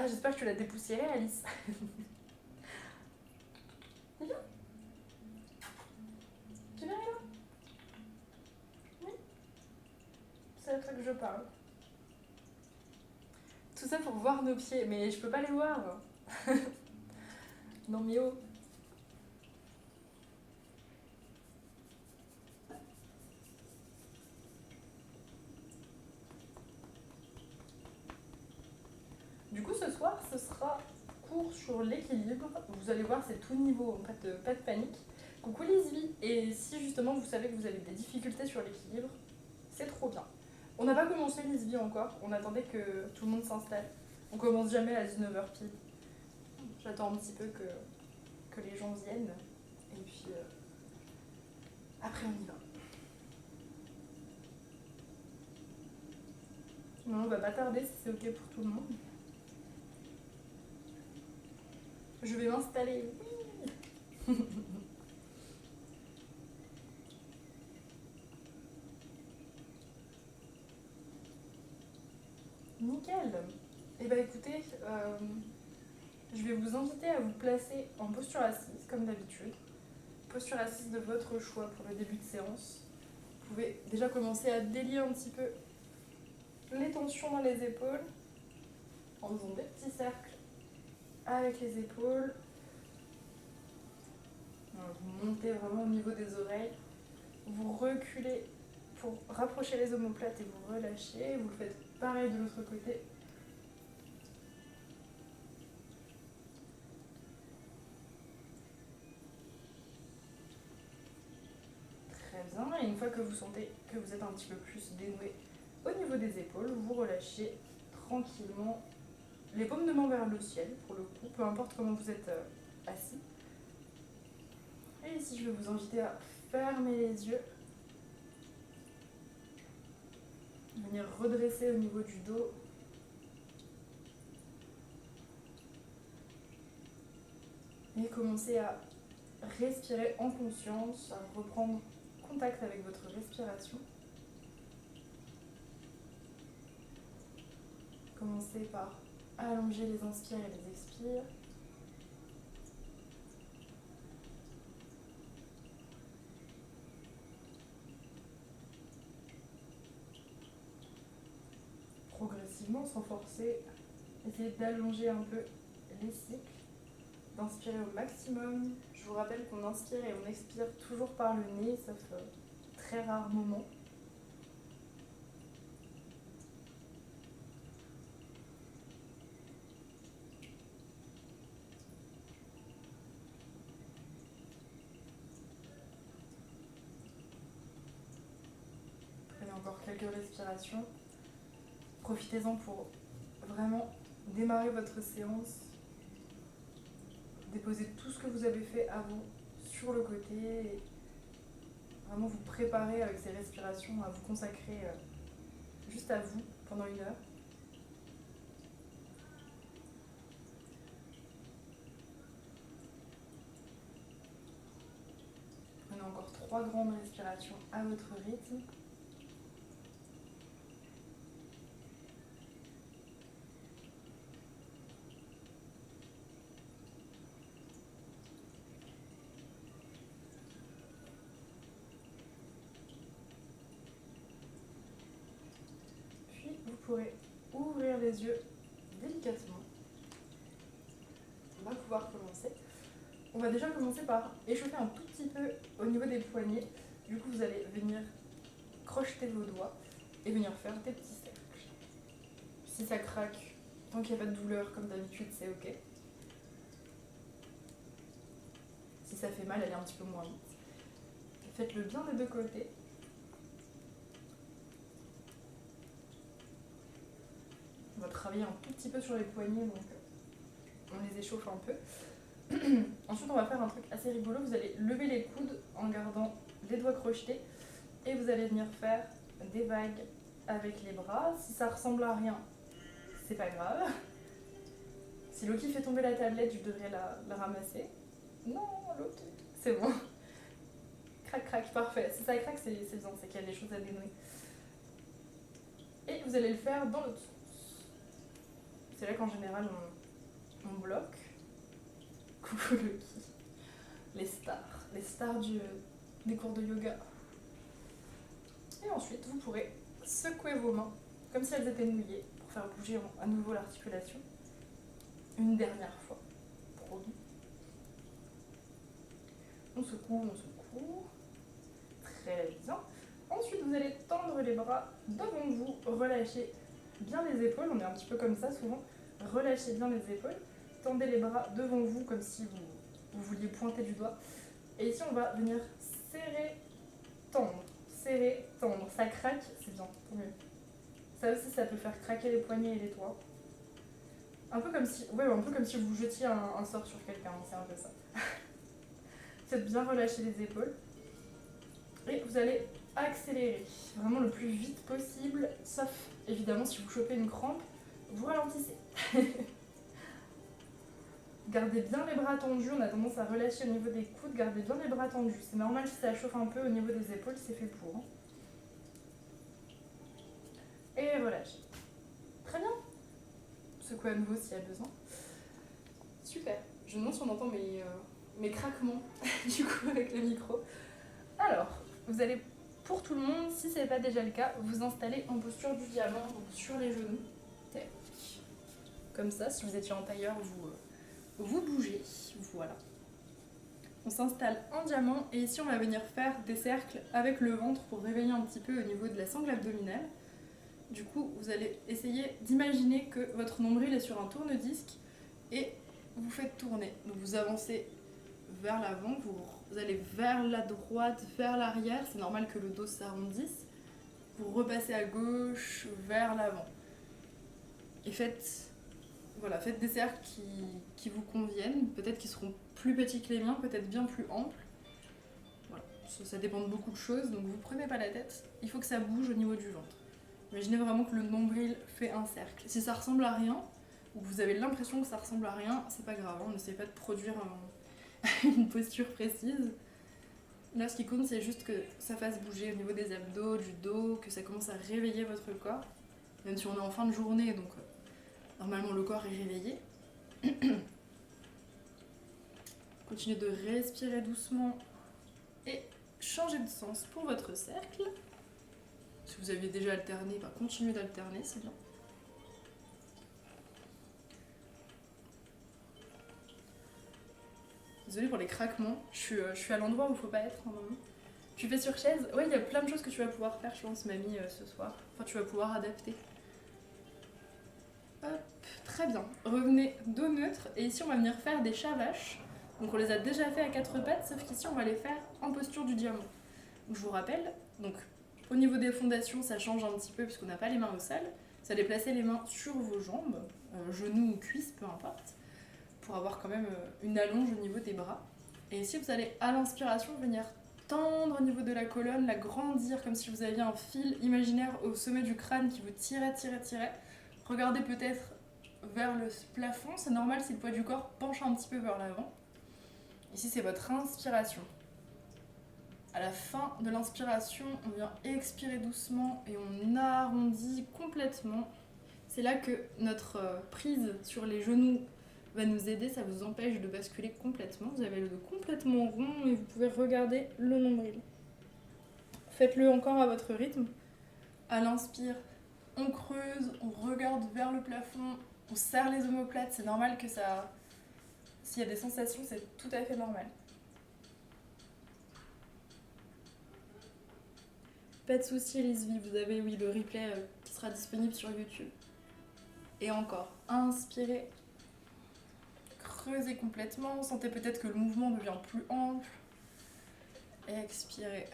Ah, j'espère que tu l'as dépoussiéré, Alice. Viens, tu viens là. Oui, c'est à toi que je parle. Tout ça pour voir nos pieds, mais je peux pas les voir. Non mais oh. Du coup, ce soir, ce sera cours sur l'équilibre. Vous allez voir, c'est tout niveau, en fait, pas de panique. Coucou Lizzie. Et si justement vous savez que vous avez des difficultés sur l'équilibre, c'est trop bien. On n'a pas commencé Lizzie encore, on attendait que tout le monde s'installe. On commence jamais à 19h pile. J'attends un petit peu que les gens viennent. Et puis après on y va. Non, on va pas tarder si c'est ok pour tout le monde. Je vais m'installer. Oui. Nickel. Et bah écoutez, je vais vous inviter à vous placer en posture assise, comme d'habitude. Posture assise de votre choix pour le début de séance. Vous pouvez déjà commencer à délier un petit peu les tensions dans les épaules en faisant des petits cercles avec les épaules. Vous montez vraiment au niveau des oreilles. Vous reculez pour rapprocher les omoplates et vous relâchez. Vous le faites pareil de l'autre côté. Très bien. Et une fois que vous sentez que vous êtes un petit peu plus dénoué au niveau des épaules, vous relâchez tranquillement les paumes de main vers le ciel, pour le coup, peu importe comment vous êtes assis. Et ici, je vais vous inviter à fermer les yeux. Venir redresser au niveau du dos. Et commencer à respirer en conscience, à reprendre contact avec votre respiration. Commencez par allonger les inspires et les expires. Progressivement, sans forcer, essayez d'allonger un peu les cycles, d'inspirer au maximum. Je vous rappelle qu'on inspire et on expire toujours par le nez, sauf très rares moments. Prenez encore quelques respirations. Profitez-en pour vraiment démarrer votre séance. Déposez tout ce que vous avez fait avant sur le côté. Et vraiment vous préparer avec ces respirations à vous consacrer juste à vous pendant 1 heure. Prenez encore 3 grandes respirations à votre rythme. Puis vous pourrez ouvrir les yeux délicatement. On va pouvoir commencer. On va déjà commencer par échauffer un tout petit peu au niveau des poignets. Du coup, vous allez venir crocheter vos doigts et venir faire des petits cercles. Si ça craque, tant qu'il n'y a pas de douleur comme d'habitude, c'est ok. Si ça fait mal, allez un petit peu moins vite. Faites-le bien des deux côtés. On va travailler un tout petit peu sur les poignets, donc on les échauffe un peu. Ensuite, on va faire un truc assez rigolo. Vous allez lever les coudes en gardant les doigts crochetés et vous allez venir faire des vagues avec les bras. Si ça ressemble à rien, c'est pas grave. Si Loki fait tomber la tablette, je devrais la ramasser. Non, Loki, c'est bon. Crac, crac, parfait. Si ça craque, c'est bien, c'est qu'il y a des choses à dénouer. Et vous allez le faire dans l'autre sens. C'est là qu'en général, on bloque. Coucou Loki. Les stars des cours de yoga. Et ensuite, vous pourrez secouer vos mains comme si elles étaient mouillées pour faire bouger à nouveau l'articulation. Une dernière fois. Promis. On secoue, on secoue. Très bien. Ensuite, vous allez tendre les bras devant vous, relâchez bien les épaules. On est un petit peu comme ça souvent. Relâchez bien les épaules. Tendez les bras devant vous comme si vous vouliez pointer du doigt. Et ici, on va venir serrer, tendre. Serrer, tendre. Ça craque, c'est bien, tant mieux. Ça aussi, ça peut faire craquer les poignets et les doigts. Un peu comme si vous jetiez un sort sur quelqu'un, c'est un peu ça. Faites bien relâcher les épaules. Et vous allez accélérer, vraiment le plus vite possible, sauf évidemment si vous chopez une crampe, vous ralentissez. Gardez bien les bras tendus, on a tendance à relâcher au niveau des coudes, gardez bien les bras tendus. C'est normal si ça chauffe un peu au niveau des épaules, c'est fait pour. Hein. Et relâchez. Très bien. Secouez à nouveau s'il y a besoin. Super. Je me demande si on entend mes craquements du coup avec le micro. Alors, vous allez, pour tout le monde, si ce n'est pas déjà le cas, vous installer en posture du diamant, donc sur les genoux. Tac. Comme ça, si vous étiez en tailleur, vous bougez. Voilà. On s'installe en diamant et ici on va venir faire des cercles avec le ventre pour réveiller un petit peu au niveau de la sangle abdominale. Du coup, vous allez essayer d'imaginer que votre nombril est sur un tourne-disque et vous faites tourner. Donc vous avancez vers l'avant, vous allez vers la droite, vers l'arrière. C'est normal que le dos s'arrondisse. Vous repassez à gauche, vers l'avant. Et faites des cercles qui vous conviennent. Peut-être qu'ils seront plus petits que les miens, peut-être bien plus amples. Voilà. Ça dépend de beaucoup de choses, donc vous ne prenez pas la tête. Il faut que ça bouge au niveau du ventre. Imaginez vraiment que le nombril fait un cercle. Si ça ressemble à rien, ou que vous avez l'impression que ça ressemble à rien, c'est pas grave, on n'essaie pas de produire une posture précise. Là, ce qui compte, c'est juste que ça fasse bouger au niveau des abdos, du dos, que ça commence à réveiller votre corps. Même si on est en fin de journée, donc normalement le corps est réveillé. Continuez de respirer doucement et changez de sens pour votre cercle. Si vous aviez déjà alterné, continuez d'alterner, c'est bien. Désolée pour les craquements, je suis à l'endroit où il ne faut pas être normalement. Tu fais sur chaise. Ouais, il y a plein de choses que tu vas pouvoir faire, je pense, mamie, ce soir. Enfin, tu vas pouvoir adapter. Hop, très bien. Revenez dos neutre et ici on va venir faire des chavaches. Donc on les a déjà fait à quatre pattes, sauf qu'ici on va les faire en posture du diamant. Donc, je vous rappelle, donc au niveau des fondations, ça change un petit peu puisqu'on n'a pas les mains au sol. Vous allez placer les mains sur vos jambes, genoux ou cuisses, peu importe, pour avoir quand même une allonge au niveau des bras. Et ici, vous allez à l'inspiration venir tendre au niveau de la colonne, la grandir comme si vous aviez un fil imaginaire au sommet du crâne qui vous tirait. Regardez peut-être vers le plafond, c'est normal si le poids du corps penche un petit peu vers l'avant. Ici, c'est votre inspiration. À la fin de l'inspiration, on vient expirer doucement et on arrondit complètement. C'est là que notre prise sur les genoux va nous aider, ça vous empêche de basculer complètement. Vous avez le dos complètement rond et vous pouvez regarder le nombril. Faites-le encore à votre rythme. À l'inspire, on creuse, on regarde vers le plafond, on serre les omoplates. C'est normal que ça... S'il y a des sensations, c'est tout à fait normal. Pas de soucis, Lisvie, vous avez le replay qui sera disponible sur YouTube. Et encore, inspirez, creusez complètement, sentez peut-être que le mouvement devient plus ample. Expirez,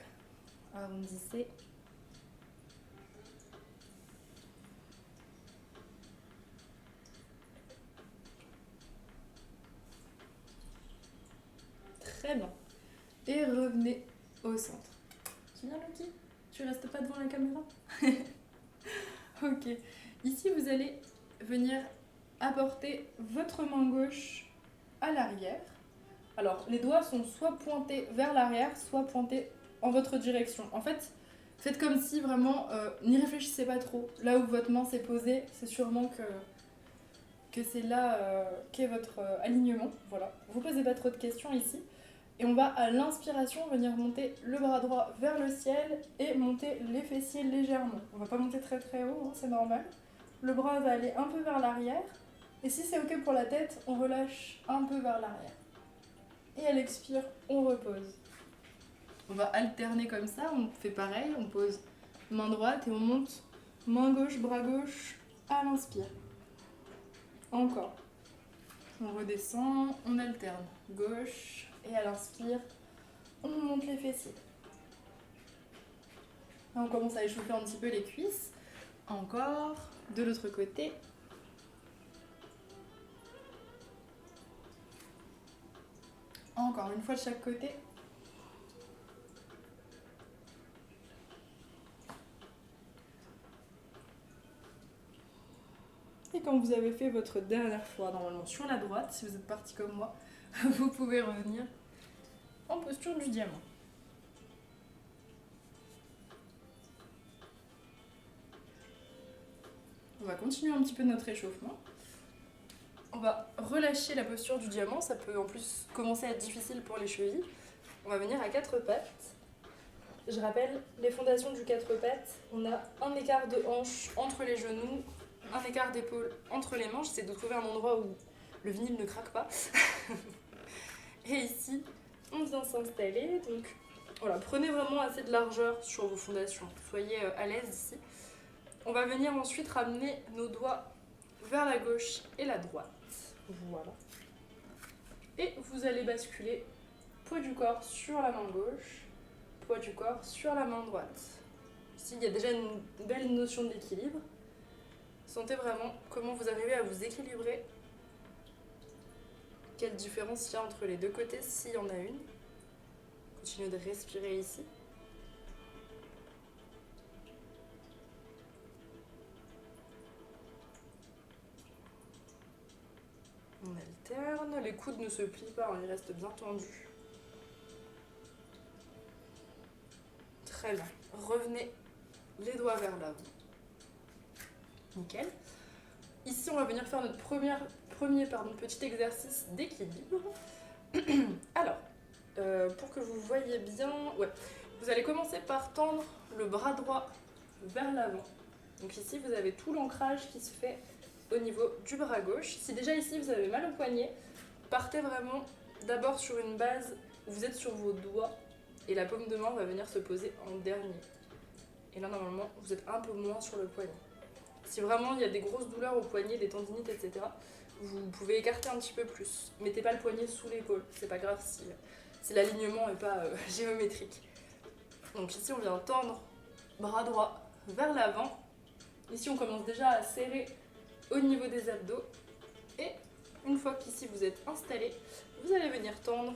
arrondissez. Très bien. Et revenez au centre. Tu viens, Loki ? Tu restes pas devant la caméra ? Ok. Ici, vous allez venir apporter votre main gauche à l'arrière. Alors, les doigts sont soit pointés vers l'arrière, soit pointés en votre direction. En fait, faites comme si vraiment, n'y réfléchissez pas trop. Là où votre main s'est posée, c'est sûrement que c'est là qu'est votre alignement. Voilà. Vous posez pas trop de questions ici. Et on va à l'inspiration venir monter le bras droit vers le ciel et monter les fessiers légèrement. On va pas monter très très haut, hein, c'est normal. Le bras va aller un peu vers l'arrière. Et si c'est ok pour la tête, on relâche un peu vers l'arrière. Et à l'expire, on repose. On va alterner comme ça, on fait pareil, on pose main droite et on monte main gauche, bras gauche à l'inspire. Encore. On redescend, on alterne. Gauche et à l'inspire, on monte les fessiers. Là, on commence à échauffer un petit peu les cuisses. Encore. De l'autre côté. Encore une fois de chaque côté. Et quand vous avez fait votre dernière fois, normalement sur la droite, si vous êtes parti comme moi, vous pouvez revenir en posture du diamant. On va continuer un petit peu notre échauffement. On va relâcher la posture du diamant, ça peut en plus commencer à être difficile pour les chevilles. On va venir à 4 pattes. Je rappelle, les fondations du 4 pattes, on a un écart de hanche entre les genoux, un écart d'épaule entre les manches. J'essaie de trouver un endroit où le vinyle ne craque pas. Et ici, on vient s'installer. Donc voilà, prenez vraiment assez de largeur sur vos fondations. Soyez à l'aise ici. On va venir ensuite ramener nos doigts vers la gauche et la droite. Voilà. Et vous allez basculer poids du corps sur la main gauche, poids du corps sur la main droite. Ici, il y a déjà une belle notion d'équilibre. Sentez vraiment comment vous arrivez à vous équilibrer. Quelle différence il y a entre les deux côtés, s'il y en a une. Continuez de respirer ici. On alterne, les coudes ne se plient pas, ils restent bien tendus. Très bien. Revenez les doigts vers l'avant. Nickel. Ici, on va venir faire notre premier petit exercice d'équilibre. Alors, pour que vous voyez bien, vous allez commencer par tendre le bras droit vers l'avant. Donc ici, vous avez tout l'ancrage qui se fait au niveau du bras gauche. Si déjà ici, vous avez mal au poignet, partez vraiment d'abord sur une base où vous êtes sur vos doigts et la paume de main va venir se poser en dernier. Et là, normalement, vous êtes un peu moins sur le poignet. Si vraiment il y a des grosses douleurs au poignet, des tendinites, etc., vous pouvez écarter un petit peu plus. Mettez pas le poignet sous l'épaule, c'est pas grave si l'alignement n'est pas géométrique. Donc ici, on vient tendre bras droit vers l'avant. Ici, on commence déjà à serrer au niveau des abdos. Et une fois qu'ici vous êtes installé, vous allez venir tendre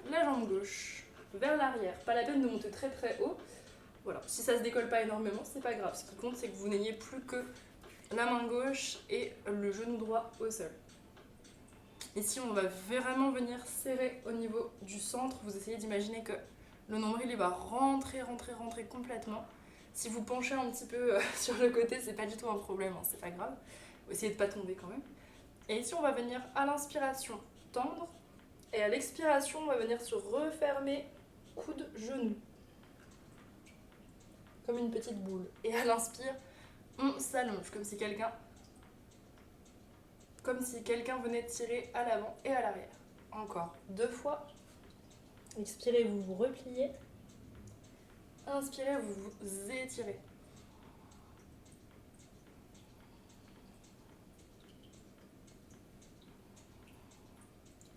la jambe gauche vers l'arrière. Pas la peine de monter très très haut. Voilà, si ça se décolle pas énormément, c'est pas grave. Ce qui compte, c'est que vous n'ayez plus que la main gauche et le genou droit au sol. Ici, on va vraiment venir serrer au niveau du centre. Vous essayez d'imaginer que le nombril il va rentrer complètement. Si vous penchez un petit peu sur le côté, c'est pas du tout un problème, hein, c'est pas grave. Vous essayez de pas tomber quand même. Et ici, on va venir à l'inspiration tendre. Et à l'expiration, on va venir se refermer coude, genou. Comme une petite boule. Et à l'inspire, on s'allonge, comme si quelqu'un venait tirer à l'avant et à l'arrière. Encore 2 fois. Expirez, vous vous repliez. Inspirez, vous vous étirez.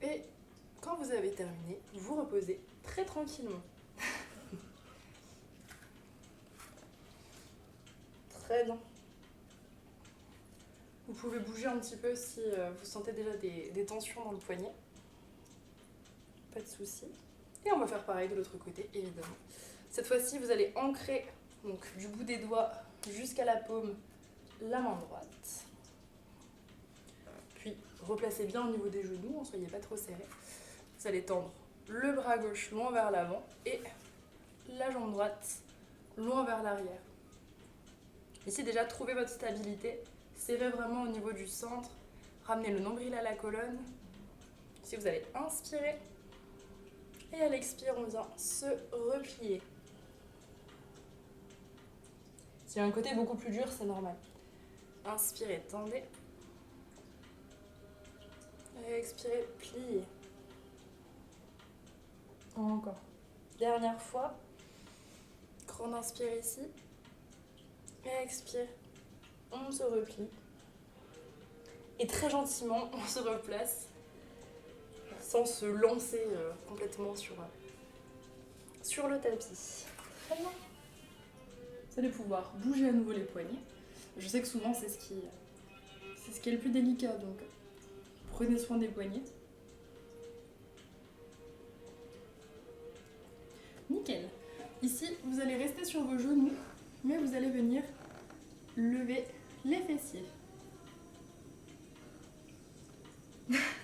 Et quand vous avez terminé, vous reposez très tranquillement. Très bien. Vous pouvez bouger un petit peu si vous sentez déjà des tensions dans le poignet. Pas de souci. Et on va faire pareil de l'autre côté, évidemment. Cette fois-ci, vous allez ancrer donc, du bout des doigts jusqu'à la paume la main droite. Puis, replacez bien au niveau des genoux, ne soyez pas trop serrés. Vous allez tendre le bras gauche loin vers l'avant et la jambe droite loin vers l'arrière. Ici, déjà, trouvez votre stabilité. Serrez vraiment au niveau du centre. Ramenez le nombril à la colonne. Ici, vous allez inspirer. Et à l'expire, on vient se replier. S'il y a un côté beaucoup plus dur, c'est normal. Inspirez, tendez. Et expirez, pliez. Encore. Dernière fois. Grande inspire ici. Et expire. On se replie. Et très gentiment, on se replace. Sans se lancer complètement sur le tapis. Très bien. Vous allez pouvoir bouger à nouveau les poignets. Je sais que souvent c'est ce qui est le plus délicat, donc prenez soin des poignets. Nickel. Ici, vous allez rester sur vos genoux, mais vous allez venir lever les fessiers.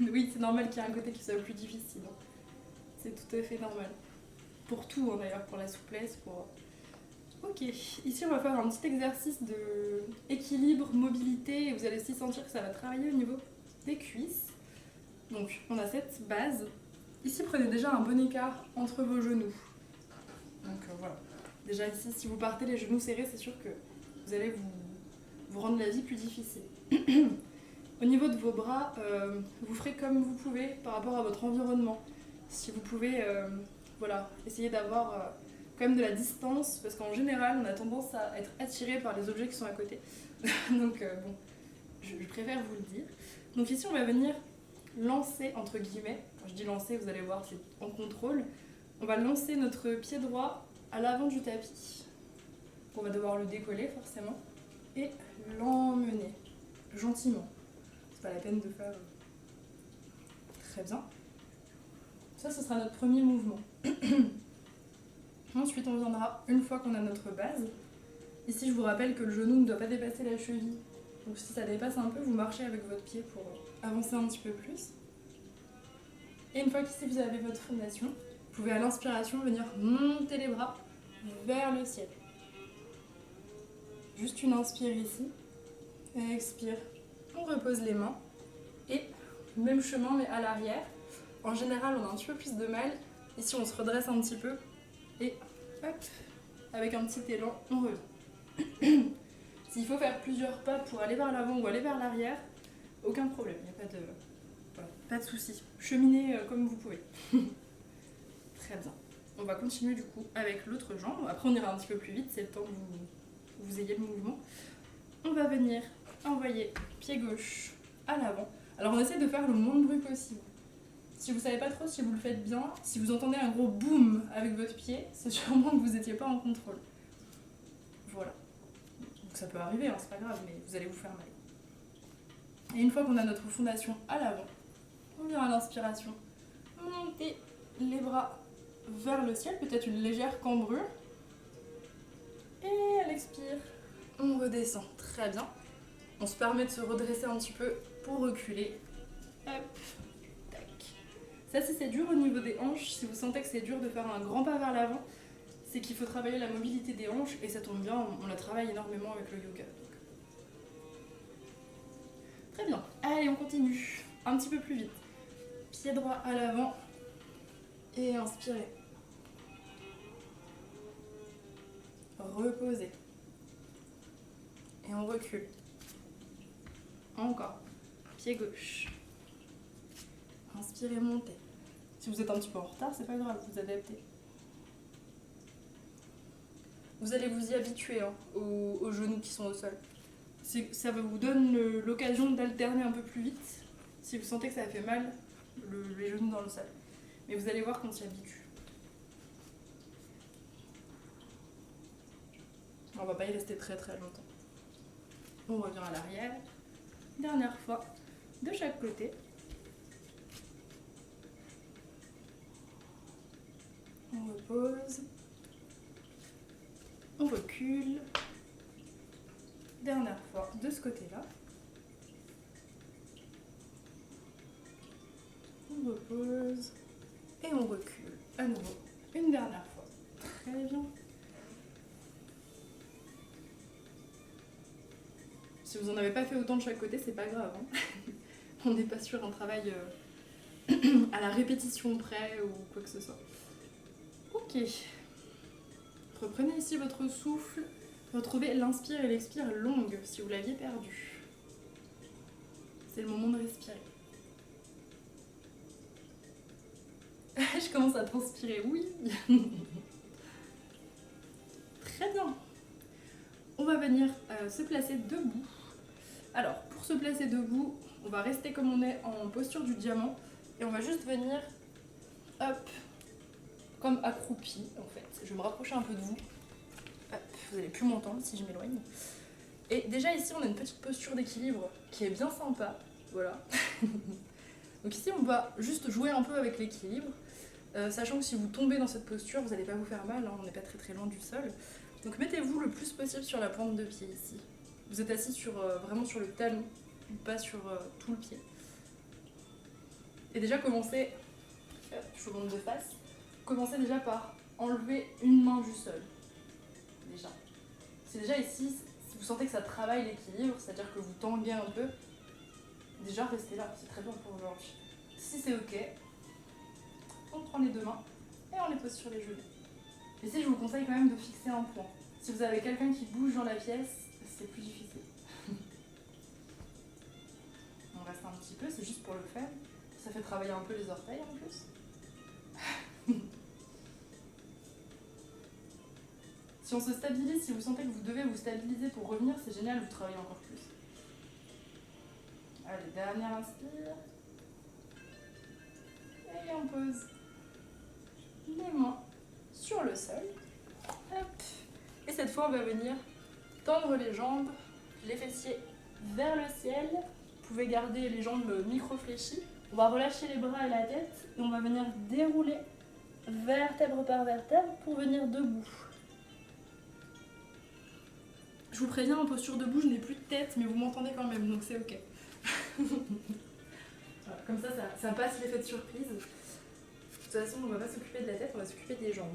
Oui, c'est normal qu'il y ait un côté qui soit plus difficile. C'est tout à fait normal. Pour tout, hein, d'ailleurs, pour la souplesse, pour... Ok, ici on va faire un petit exercice de équilibre, mobilité, et vous allez aussi sentir que ça va travailler au niveau des cuisses. Donc, on a cette base. Ici, prenez déjà un bon écart entre vos genoux. Donc voilà. Déjà ici, si vous partez les genoux serrés, c'est sûr que vous allez vous rendre la vie plus difficile. Au niveau de vos bras, vous ferez comme vous pouvez par rapport à votre environnement. Si vous pouvez voilà, essayer d'avoir quand même de la distance, parce qu'en général, on a tendance à être attiré par les objets qui sont à côté. Donc bon, je préfère vous le dire. Donc ici, on va venir lancer, entre guillemets, quand je dis lancer, vous allez voir, c'est en contrôle. On va lancer notre pied droit à l'avant du tapis. On va devoir le décoller forcément et l'emmener gentiment. C'est pas la peine de faire... Très bien. Ça, ce sera notre premier mouvement. Ensuite, on viendra, une fois qu'on a notre base, ici je vous rappelle que le genou ne doit pas dépasser la cheville. Donc si ça dépasse un peu, vous marchez avec votre pied pour avancer un petit peu plus. Et une fois qu'ici vous avez votre fondation, vous pouvez à l'inspiration venir monter les bras vers le ciel. Juste une inspire ici, et expire. On repose les mains et même chemin mais à l'arrière. En général, on a un petit peu plus de mal. Ici, on se redresse un petit peu et hop, avec un petit élan, on revient. S'il faut faire plusieurs pas pour aller vers l'avant ou aller vers l'arrière, aucun problème, il n'y a pas de, voilà, pas de souci. Cheminez comme vous pouvez. Très bien. On va continuer du coup avec l'autre jambe. Après, on ira un petit peu plus vite, c'est le temps que vous ayez le mouvement. On va venir envoyer pied gauche à l'avant. Alors, on essaie de faire le moins de bruit possible. Si vous ne savez pas trop si vous le faites bien, si vous entendez un gros boum avec votre pied, c'est sûrement que vous n'étiez pas en contrôle. Voilà. Donc ça peut arriver, hein, c'est pas grave, mais vous allez vous faire mal. Et une fois qu'on a notre fondation à l'avant, on vient à l'inspiration monter les bras vers le ciel, peut-être une légère cambrure. Et à l'expire, on redescend. Très bien. On se permet de se redresser un petit peu pour reculer. Hop. Ça, si c'est dur au niveau des hanches, si vous sentez que c'est dur de faire un grand pas vers l'avant, c'est qu'il faut travailler la mobilité des hanches et ça tombe bien, on la travaille énormément avec le yoga. Donc. Très bien. Allez, on continue. Un petit peu plus vite. Pied droit à l'avant et inspirez. Reposez. Et on recule. Encore. Pied gauche. Inspirez, montez. Si vous êtes un petit peu en retard, c'est pas grave, vous adaptez. Vous allez vous y habituer hein, aux genoux qui sont au sol. Ça vous donne l'occasion d'alterner un peu plus vite si vous sentez que ça fait mal les genoux dans le sol. Mais vous allez voir qu'on s'y habitue. On va pas y rester très très longtemps. On revient à l'arrière. Dernière fois, de chaque côté. On repose, on recule, dernière fois de ce côté-là, on repose et on recule à nouveau une dernière fois. Très bien. Si vous n'en avez pas fait autant de chaque côté, c'est pas grave. Hein. On n'est pas sur un travail à la répétition près ou quoi que ce soit. Ok. Reprenez ici votre souffle. Retrouvez l'inspire et l'expire longue si vous l'aviez perdu. C'est le moment de respirer. Je commence à transpirer, oui. Très bien. On va venir se placer debout. Alors, pour se placer debout, on va rester comme on est en posture du diamant. Et on va juste venir, hop, comme accroupi en fait. Je vais me rapprocher un peu de vous. Hop, vous n'allez plus m'entendre si je m'éloigne. Et déjà ici, on a une petite posture d'équilibre qui est bien sympa. Voilà. Donc ici, on va juste jouer un peu avec l'équilibre. Sachant que si vous tombez dans cette posture, vous n'allez pas vous faire mal, hein, on n'est pas très très loin du sol. Donc mettez-vous le plus possible sur la pointe de pied ici. Vous êtes assis vraiment sur le talon, pas sur tout le pied. Et déjà commencez, je vous montre de face, commencez déjà par enlever une main du sol. Déjà. C'est déjà ici, si vous sentez que ça travaille l'équilibre, c'est-à-dire que vous tanguez un peu, déjà restez là, c'est très bien pour aujourd'hui. Si c'est ok, on prend les deux mains et on les pose sur les genoux. Ici, je vous conseille quand même de fixer un point. Si vous avez quelqu'un qui bouge dans la pièce, c'est plus difficile. On reste un petit peu, c'est juste pour le faire. Ça fait travailler un peu les orteils en plus. Si on se stabilise, si vous sentez que vous devez vous stabiliser pour revenir, c'est génial, vous travaillez encore plus. Allez, dernière inspire. Et on pose les mains sur le sol. Hop. Et cette fois, on va venir tendre les jambes, les fessiers vers le ciel. Vous pouvez garder les jambes micro-fléchies. On va relâcher les bras et la tête et on va venir dérouler vertèbre par vertèbre pour venir debout. Je vous préviens, en posture debout, je n'ai plus de tête, mais vous m'entendez quand même, donc c'est ok. Voilà, comme ça passe l'effet de surprise. De toute façon, on ne va pas s'occuper de la tête, on va s'occuper des jambes.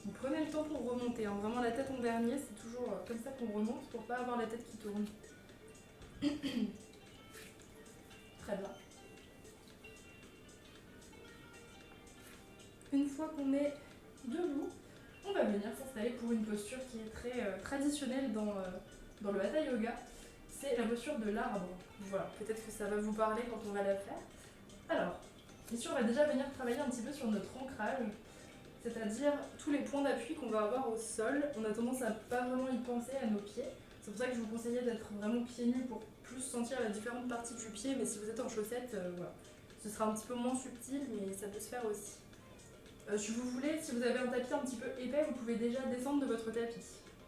Donc, prenez le temps pour remonter, hein. Vraiment la tête en dernier, c'est toujours comme ça qu'on remonte pour ne pas avoir la tête qui tourne. Très bien. Une fois qu'on est debout, on va venir s'installer pour une posture qui est très traditionnelle dans le Hatha Yoga. C'est la posture de l'arbre. Voilà, peut-être que ça va vous parler quand on va la faire. Alors, ici on va déjà venir travailler un petit peu sur notre ancrage, c'est-à-dire tous les points d'appui qu'on va avoir au sol. On a tendance à pas vraiment y penser à nos pieds. C'est pour ça que je vous conseillais d'être vraiment pieds nus pour plus sentir la différente partie du pied, mais si vous êtes en chaussettes, voilà. Ce sera un petit peu moins subtil, mais ça peut se faire aussi. Si vous voulez, si vous avez un tapis un petit peu épais, vous pouvez déjà descendre de votre tapis.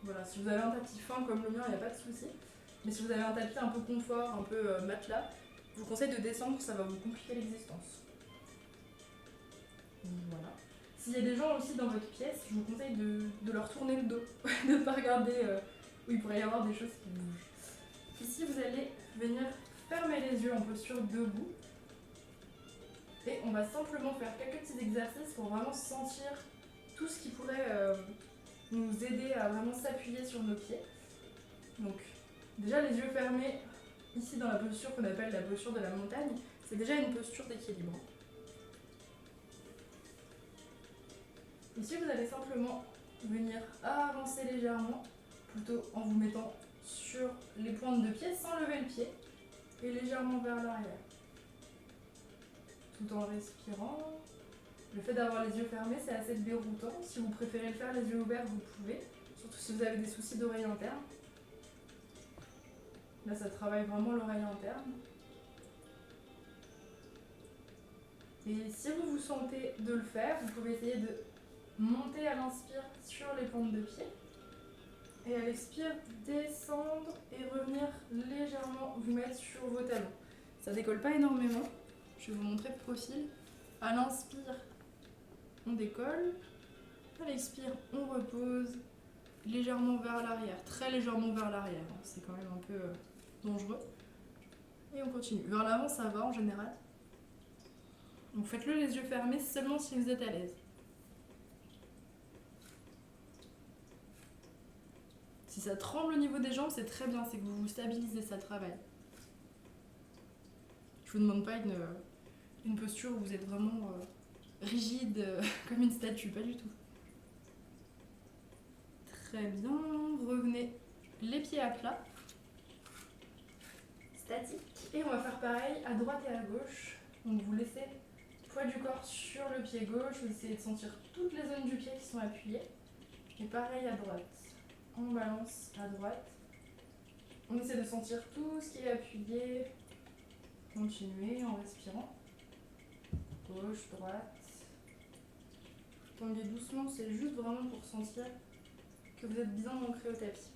Voilà, si vous avez un tapis fin comme le mien, il n'y a pas de souci. Mais si vous avez un tapis un peu confort, un peu matelas, je vous conseille de descendre, ça va vous compliquer l'existence. Voilà. S'il y a des gens aussi dans votre pièce, je vous conseille de leur tourner le dos, de ne pas regarder où il pourrait y avoir des choses qui bougent. Ici, vous allez venir fermer les yeux en posture debout. Et on va simplement faire quelques petits exercices pour vraiment sentir tout ce qui pourrait nous aider à vraiment s'appuyer sur nos pieds. Donc, déjà les yeux fermés, ici dans la posture qu'on appelle la posture de la montagne, c'est déjà une posture d'équilibre. Ici, vous allez simplement venir avancer légèrement, plutôt en vous mettant sur les pointes de pied sans lever le pied, et légèrement vers l'arrière. Tout en respirant. Le fait d'avoir les yeux fermés, c'est assez déroutant. Si vous préférez le faire les yeux ouverts, vous pouvez. Surtout si vous avez des soucis d'oreille interne. Là, ça travaille vraiment l'oreille interne. Et si vous vous sentez de le faire, vous pouvez essayer de monter à l'inspire sur les pointes de pied. Et à l'expire, descendre et revenir légèrement vous mettre sur vos talons. Ça décolle pas énormément. Je vais vous montrer le profil. À l'inspire, on décolle. À l'expire, on repose légèrement vers l'arrière, très légèrement vers l'arrière. C'est quand même un peu dangereux. Et on continue. Vers l'avant, ça va en général. Donc faites-le les yeux fermés seulement si vous êtes à l'aise. Si ça tremble au niveau des jambes, c'est très bien, c'est que vous vous stabilisez, ça travaille. Je vous demande pas une posture où vous êtes vraiment rigide comme une statue, pas du tout. Très bien, revenez les pieds à plat, statique. Et on va faire pareil à droite et à gauche. Donc vous laissez le poids du corps sur le pied gauche, vous essayez de sentir toutes les zones du pied qui sont appuyées. Et pareil à droite. On balance à droite. On essaie de sentir tout ce qui est appuyé. Continuez en respirant. Gauche, droite. Tombez doucement, c'est juste vraiment pour sentir que vous êtes bien ancré au tapis.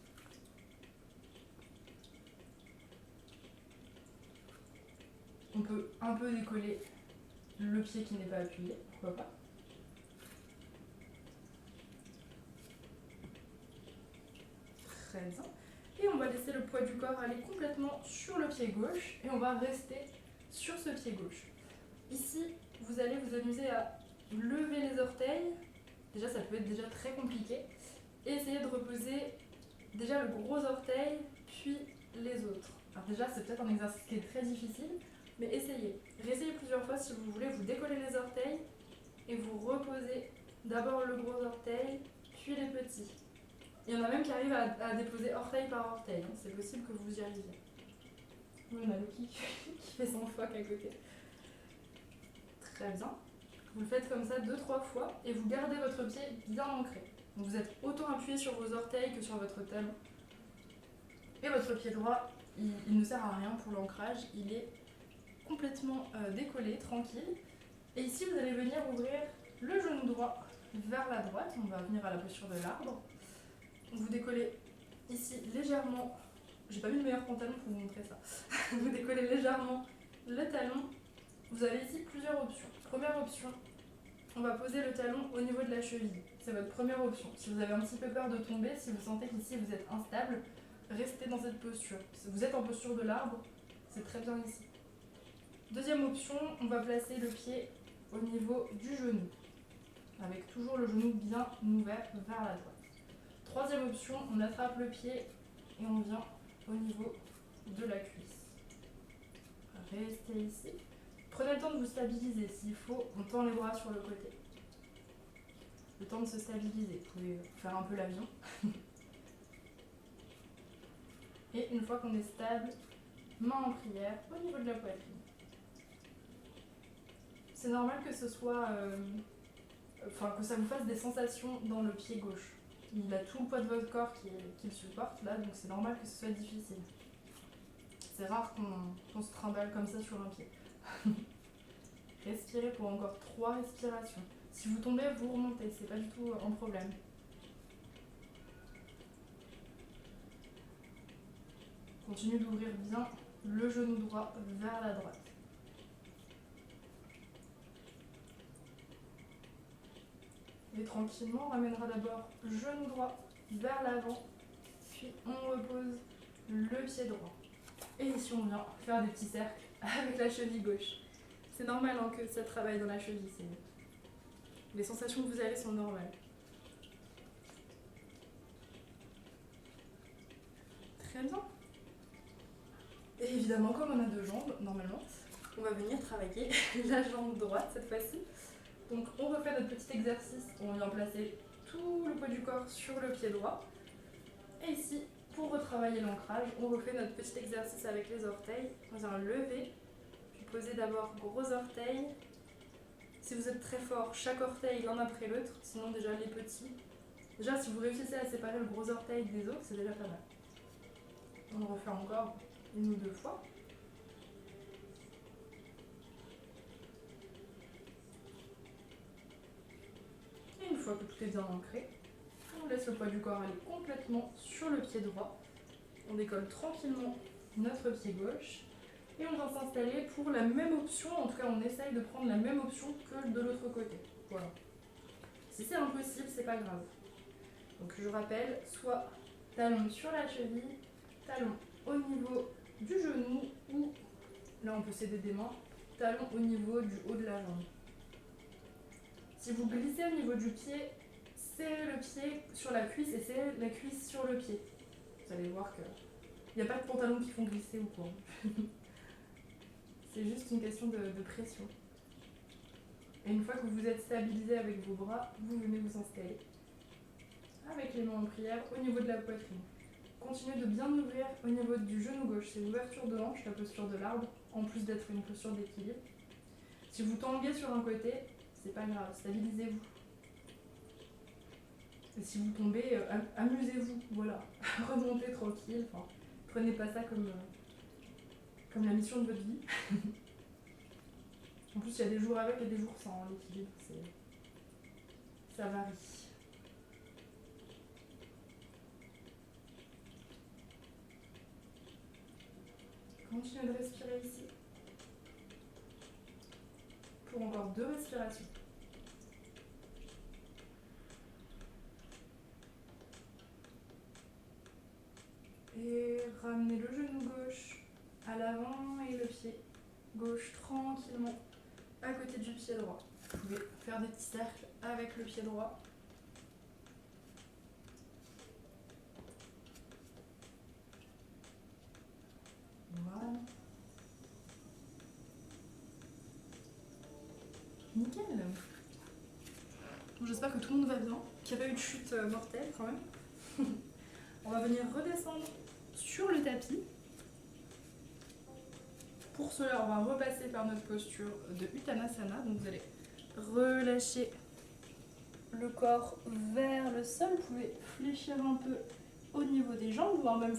On peut un peu décoller le pied qui n'est pas appuyé, pourquoi pas. Très bien. Et on va laisser le poids du corps aller complètement sur le pied gauche et on va rester sur ce pied gauche. Ici, vous allez vous amuser à lever les orteils. Déjà, ça peut être déjà très compliqué. Et essayer de reposer déjà le gros orteil, puis les autres. Alors déjà, c'est peut-être un exercice qui est très difficile, mais essayez. Réessayez plusieurs fois si vous voulez. Vous décollez les orteils et vous reposez d'abord le gros orteil, puis les petits. Il y en a même qui arrivent à déposer orteil par orteil. Hein. C'est possible que vous y arriviez. Oui, on a Loki qui fait son phoque à côté. Très bien. Vous le faites comme ça 2-3 fois et vous gardez votre pied bien ancré. Donc vous êtes autant appuyé sur vos orteils que sur votre talon. Et votre pied droit, il ne sert à rien pour l'ancrage. Il est complètement décollé, tranquille. Et ici, vous allez venir ouvrir le genou droit vers la droite. On va venir à la posture de l'arbre. Vous décollez ici légèrement, j'ai pas mis le meilleur pantalon pour vous montrer ça. Vous décollez légèrement le talon. Vous avez ici plusieurs options. Première option, on va poser le talon au niveau de la cheville. C'est votre première option. Si vous avez un petit peu peur de tomber, si vous sentez qu'ici vous êtes instable, restez dans cette posture. Si vous êtes en posture de l'arbre, c'est très bien ici. Deuxième option, on va placer le pied au niveau du genou, avec toujours le genou bien ouvert vers la droite. Troisième option, on attrape le pied et on vient au niveau de la cuisse. Restez ici. Prenez le temps de vous stabiliser. S'il faut, on tend les bras sur le côté. Le temps de se stabiliser. Vous pouvez faire un peu l'avion. Et une fois qu'on est stable, main en prière au niveau de la poitrine. C'est normal que ce soit... que ça vous fasse des sensations dans le pied gauche. Il a tout le poids de votre corps qui le supporte là, donc c'est normal que ce soit difficile. C'est rare qu'on se trimballe comme ça sur un pied. Respirez pour encore 3 respirations. Si vous tombez, vous remontez, c'est pas du tout un problème. Continuez d'ouvrir bien le genou droit vers la droite. Et tranquillement, on ramènera d'abord le genou droit vers l'avant, puis on repose le pied droit. Et ici, on vient faire des petits cercles avec la cheville gauche. C'est normal hein, que ça travaille dans la cheville. Les sensations que vous avez sont normales. Très bien. Et évidemment, comme on a 2 jambes, normalement, on va venir travailler la jambe droite cette fois-ci. Donc on refait notre petit exercice, on vient placer tout le poids du corps sur le pied droit. Et ici, pour retravailler l'ancrage, on refait notre petit exercice avec les orteils. On vient lever, puis poser d'abord gros orteil. Si vous êtes très fort, chaque orteil l'un après l'autre, sinon déjà les petits. Déjà si vous réussissez à séparer le gros orteil des autres, c'est déjà pas mal. On le refait encore 1 ou 2 fois. Et une fois que tout est bien ancré, on laisse le poids du corps aller complètement sur le pied droit. On décolle tranquillement notre pied gauche. Et on va s'installer pour la même option, en tout cas on essaye de prendre la même option que de l'autre côté. Voilà. Si c'est impossible, c'est pas grave. Donc je rappelle, soit talon sur la cheville, talon au niveau du genou, ou là on peut s'aider des mains, talon au niveau du haut de la jambe. Si vous glissez au niveau du pied, serrez le pied sur la cuisse et serrez la cuisse sur le pied. Vous allez voir qu'il n'y a pas de pantalons qui font glisser ou quoi. C'est juste une question de pression. Et une fois que vous êtes stabilisé avec vos bras, vous venez vous installer avec les mains en prière au niveau de la poitrine. Continuez de bien ouvrir au niveau du genou gauche. C'est l'ouverture de hanche, la posture de l'arbre, en plus d'être une posture d'équilibre. Si vous tanguez sur un côté, c'est pas grave, stabilisez-vous. Et si vous tombez, amusez-vous, voilà. Remontez tranquille, enfin, prenez pas ça comme la mission de votre vie. En plus, il y a des jours avec et des jours sans, hein, l'équilibre, ça varie. Continuez de respirer ici. Pour encore 2 respirations. Et ramenez le genou gauche à l'avant et le pied gauche tranquillement à côté du pied droit. Vous pouvez faire des petits cercles avec le pied droit. Voilà. Nickel. J'espère que tout le monde va bien, qu'il n'y a pas eu de chute mortelle quand même. On va venir redescendre sur le tapis. Pour cela, on va repasser par notre posture de Uttanasana. Donc vous allez relâcher le corps vers le sol. Vous pouvez fléchir un peu au niveau des jambes, voire même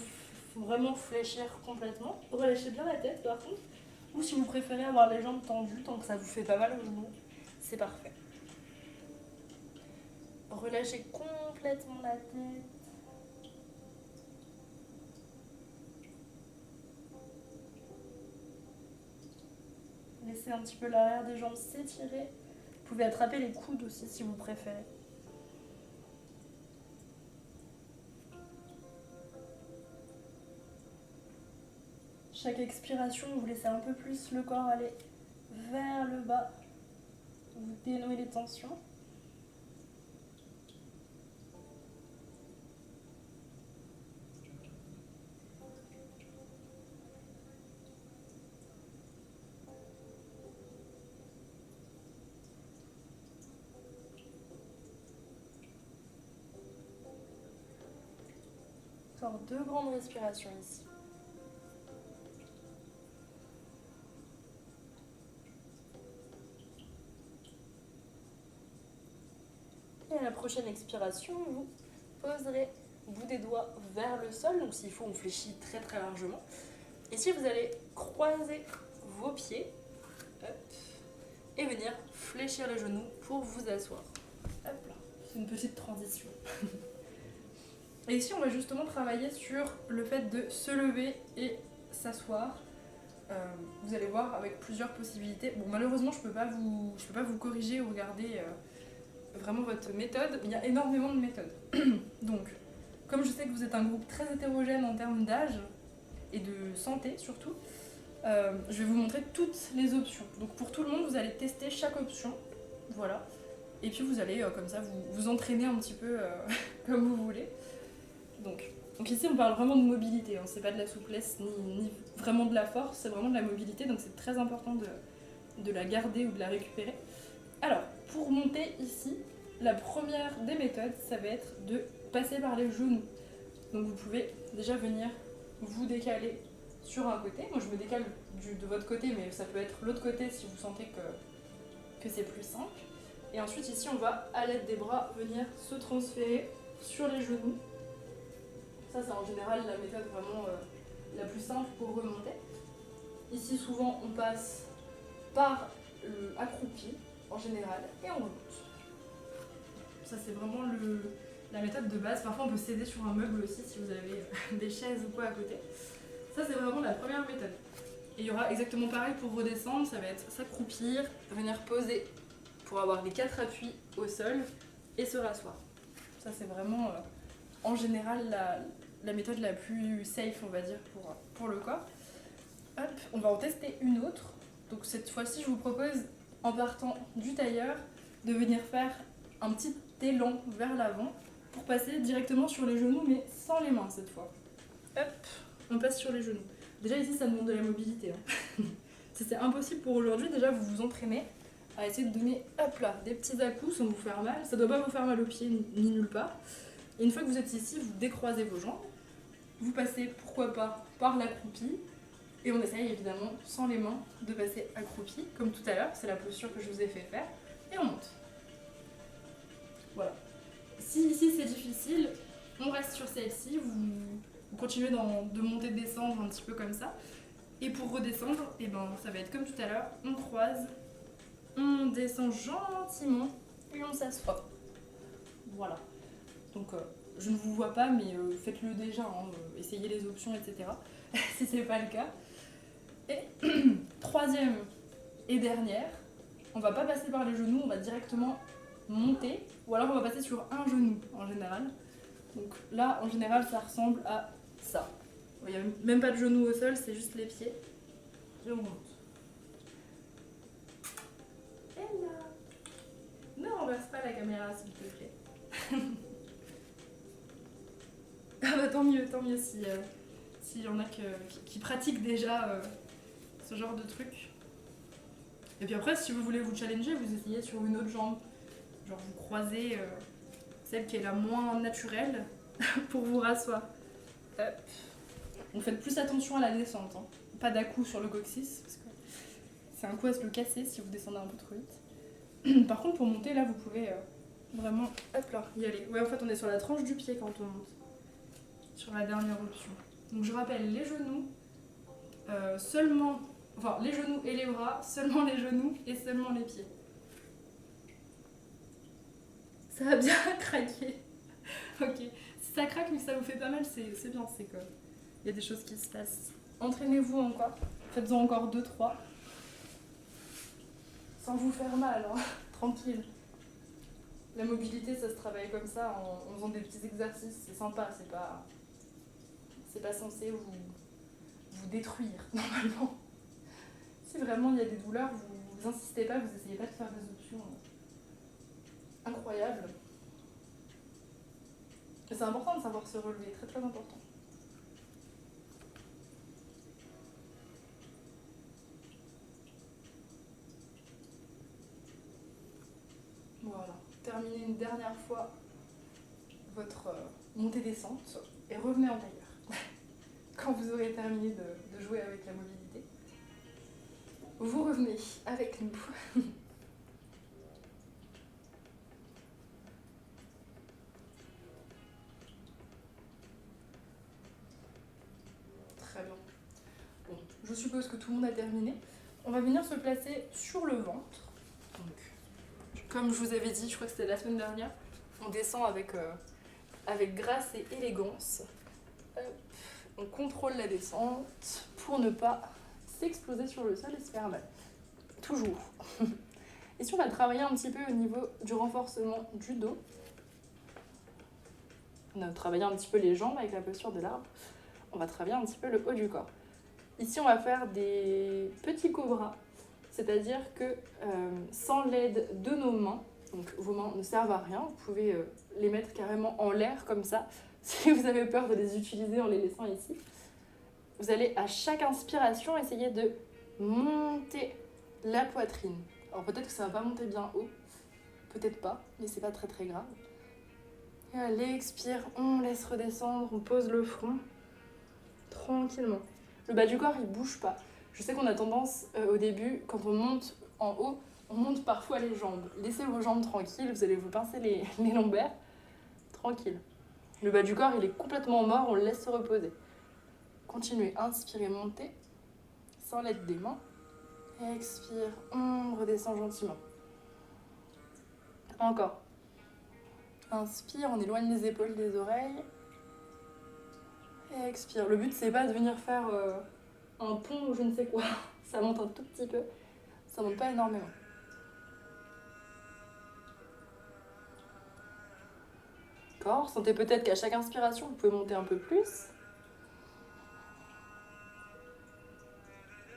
vraiment fléchir complètement. Relâchez bien la tête par contre. Ou si vous préférez avoir les jambes tendues, tant que ça vous fait pas mal au genou, c'est parfait. Relâchez complètement la tête. Laissez un petit peu l'arrière des jambes s'étirer. Vous pouvez attraper les coudes aussi si vous préférez. Chaque expiration, vous laissez un peu plus le corps aller vers le bas. Vous dénouez les tensions. Encore 2 grandes respirations ici. Et à la prochaine expiration, vous poserez le bout des doigts vers le sol. Donc s'il faut, on fléchit très très largement. Ici, vous allez croiser vos pieds. Hop, et venir fléchir les genoux pour vous asseoir. Hop là, c'est une petite transition. Et ici, on va justement travailler sur le fait de se lever et s'asseoir. Vous allez voir avec plusieurs possibilités. Bon, malheureusement, je peux pas vous corriger ou regarder vraiment votre méthode. Il y a énormément de méthodes. Donc, comme je sais que vous êtes un groupe très hétérogène en termes d'âge et de santé surtout, je vais vous montrer toutes les options. Donc pour tout le monde, vous allez tester chaque option. Voilà. Et puis vous allez comme ça vous entraîner un petit peu comme vous voulez. Donc ici on parle vraiment de mobilité, hein. C'est pas de la souplesse ni vraiment de la force, c'est vraiment de la mobilité, donc c'est très important de la garder ou de la récupérer. Alors pour monter ici, la première des méthodes, ça va être de passer par les genoux. Donc vous pouvez déjà venir vous décaler sur un côté. Moi je me décale de votre côté, mais ça peut être l'autre côté si vous sentez que c'est plus simple. Et ensuite ici on va à l'aide des bras venir se transférer sur les genoux. Ça c'est en général la méthode vraiment la plus simple pour remonter. Ici souvent on passe par accroupi en général et on remonte. Ça c'est vraiment la méthode de base. Parfois on peut s'aider sur un meuble aussi si vous avez des chaises ou quoi à côté. Ça c'est vraiment la première méthode. Et il y aura exactement pareil pour redescendre, ça va être s'accroupir, venir poser pour avoir les 4 appuis au sol et se rasseoir. Ça c'est vraiment en général la méthode la plus safe on va dire pour le corps. Hop, on va en tester une autre. Donc cette fois-ci je vous propose en partant du tailleur de venir faire un petit élan vers l'avant pour passer directement sur les genoux mais sans les mains cette fois. Hop, on passe sur les genoux. Déjà ici ça demande de la mobilité. Hein. C'est impossible pour aujourd'hui, déjà vous vous entraînez à essayer de donner, hop là, des petits à-coups sans vous faire mal. Ça doit pas vous faire mal aux pieds ni nulle part. Et une fois que vous êtes ici, vous décroisez vos jambes. Vous passez, pourquoi pas, par l'accroupi. Et on essaye évidemment, sans les mains, de passer accroupi, comme tout à l'heure. C'est la posture que je vous ai fait faire. Et on monte. Voilà. Si ici c'est difficile, on reste sur celle-ci. Vous continuez de monter, de descendre un petit peu comme ça. Et pour redescendre, et ben, ça va être comme tout à l'heure. On croise, on descend gentiment et on s'assoit. Voilà. Donc je ne vous vois pas, mais faites-le déjà. Hein, essayez les options, etc. si c'est pas le cas. Et troisième et dernière, on va pas passer par les genoux, on va directement monter. Ou alors on va passer sur un genou en général. Donc là, en général, ça ressemble à ça. Il n'y a même pas de genou au sol, c'est juste les pieds. Et on monte. Et là. Ne renverse pas la caméra, s'il te plaît. Ah bah tant mieux s'il y en a qui pratiquent déjà ce genre de truc. Et puis après, si vous voulez vous challenger, vous essayez sur une autre jambe. Genre vous croisez celle qui est la moins naturelle pour vous rasseoir. Hop. Donc faites plus attention à la descente. Hein. Pas d'à-coup sur le coccyx, parce que c'est un coup à se le casser si vous descendez un peu trop vite. Par contre, pour monter, là, vous pouvez vraiment hop là, y aller. Ouais, en fait, on est sur la tranche du pied quand on monte. Sur la dernière option. Donc je rappelle, les genoux, seulement... Enfin, les genoux et les bras, seulement les genoux et seulement les pieds. Ça a bien craqué. Ok. Si ça craque mais que ça vous fait pas mal, c'est bien, c'est que il y a des choses qui se passent. Entraînez-vous encore. Faites-en encore 2-3. Sans vous faire mal, hein. Tranquille. La mobilité, ça se travaille comme ça, en faisant des petits exercices. C'est sympa, c'est pas censé vous détruire, normalement. Si vraiment il y a des douleurs, vous insistez pas, vous essayez pas de faire des options incroyables. Mais c'est important de savoir se relever, très très important. Voilà, terminez une dernière fois votre montée-descente et revenez en tailleur. Quand vous aurez terminé de jouer avec la mobilité, vous revenez avec nous. Très bien. Bon, je suppose que tout le monde a terminé. On va venir se placer sur le ventre. Donc, comme je vous avais dit, je crois que c'était la semaine dernière, on descend avec grâce et élégance. Hop. On contrôle la descente pour ne pas s'exploser sur le sol et se faire mal. Toujours. Et si on va travailler un petit peu au niveau du renforcement du dos. On a travaillé un petit peu les jambes avec la posture de l'arbre. On va travailler un petit peu le haut du corps. Ici, on va faire des petits cobras. C'est-à-dire que sans l'aide de nos mains, donc vos mains ne servent à rien, vous pouvez les mettre carrément en l'air comme ça. Si vous avez peur de les utiliser en les laissant ici, vous allez à chaque inspiration essayer de monter la poitrine. Alors peut-être que ça va pas monter bien haut, peut-être pas, mais c'est pas très très grave. Et à l'expire, on laisse redescendre, on pose le front tranquillement. Le bas du corps il bouge pas. Je sais qu'on a tendance au début, quand on monte en haut, on monte parfois les jambes. Laissez vos jambes tranquilles, vous allez vous pincer les lombaires, tranquille. Le bas du corps il est complètement mort, on le laisse se reposer. Continuez, inspirez, montez, sans l'aide des mains. Expire, on redescend gentiment. Encore. Inspire, on éloigne les épaules des oreilles. Expire. Le but c'est pas de venir faire un pont ou je ne sais quoi. Ça monte un tout petit peu. Ça monte pas énormément. D'accord. Sentez peut-être qu'à chaque inspiration, vous pouvez monter un peu plus.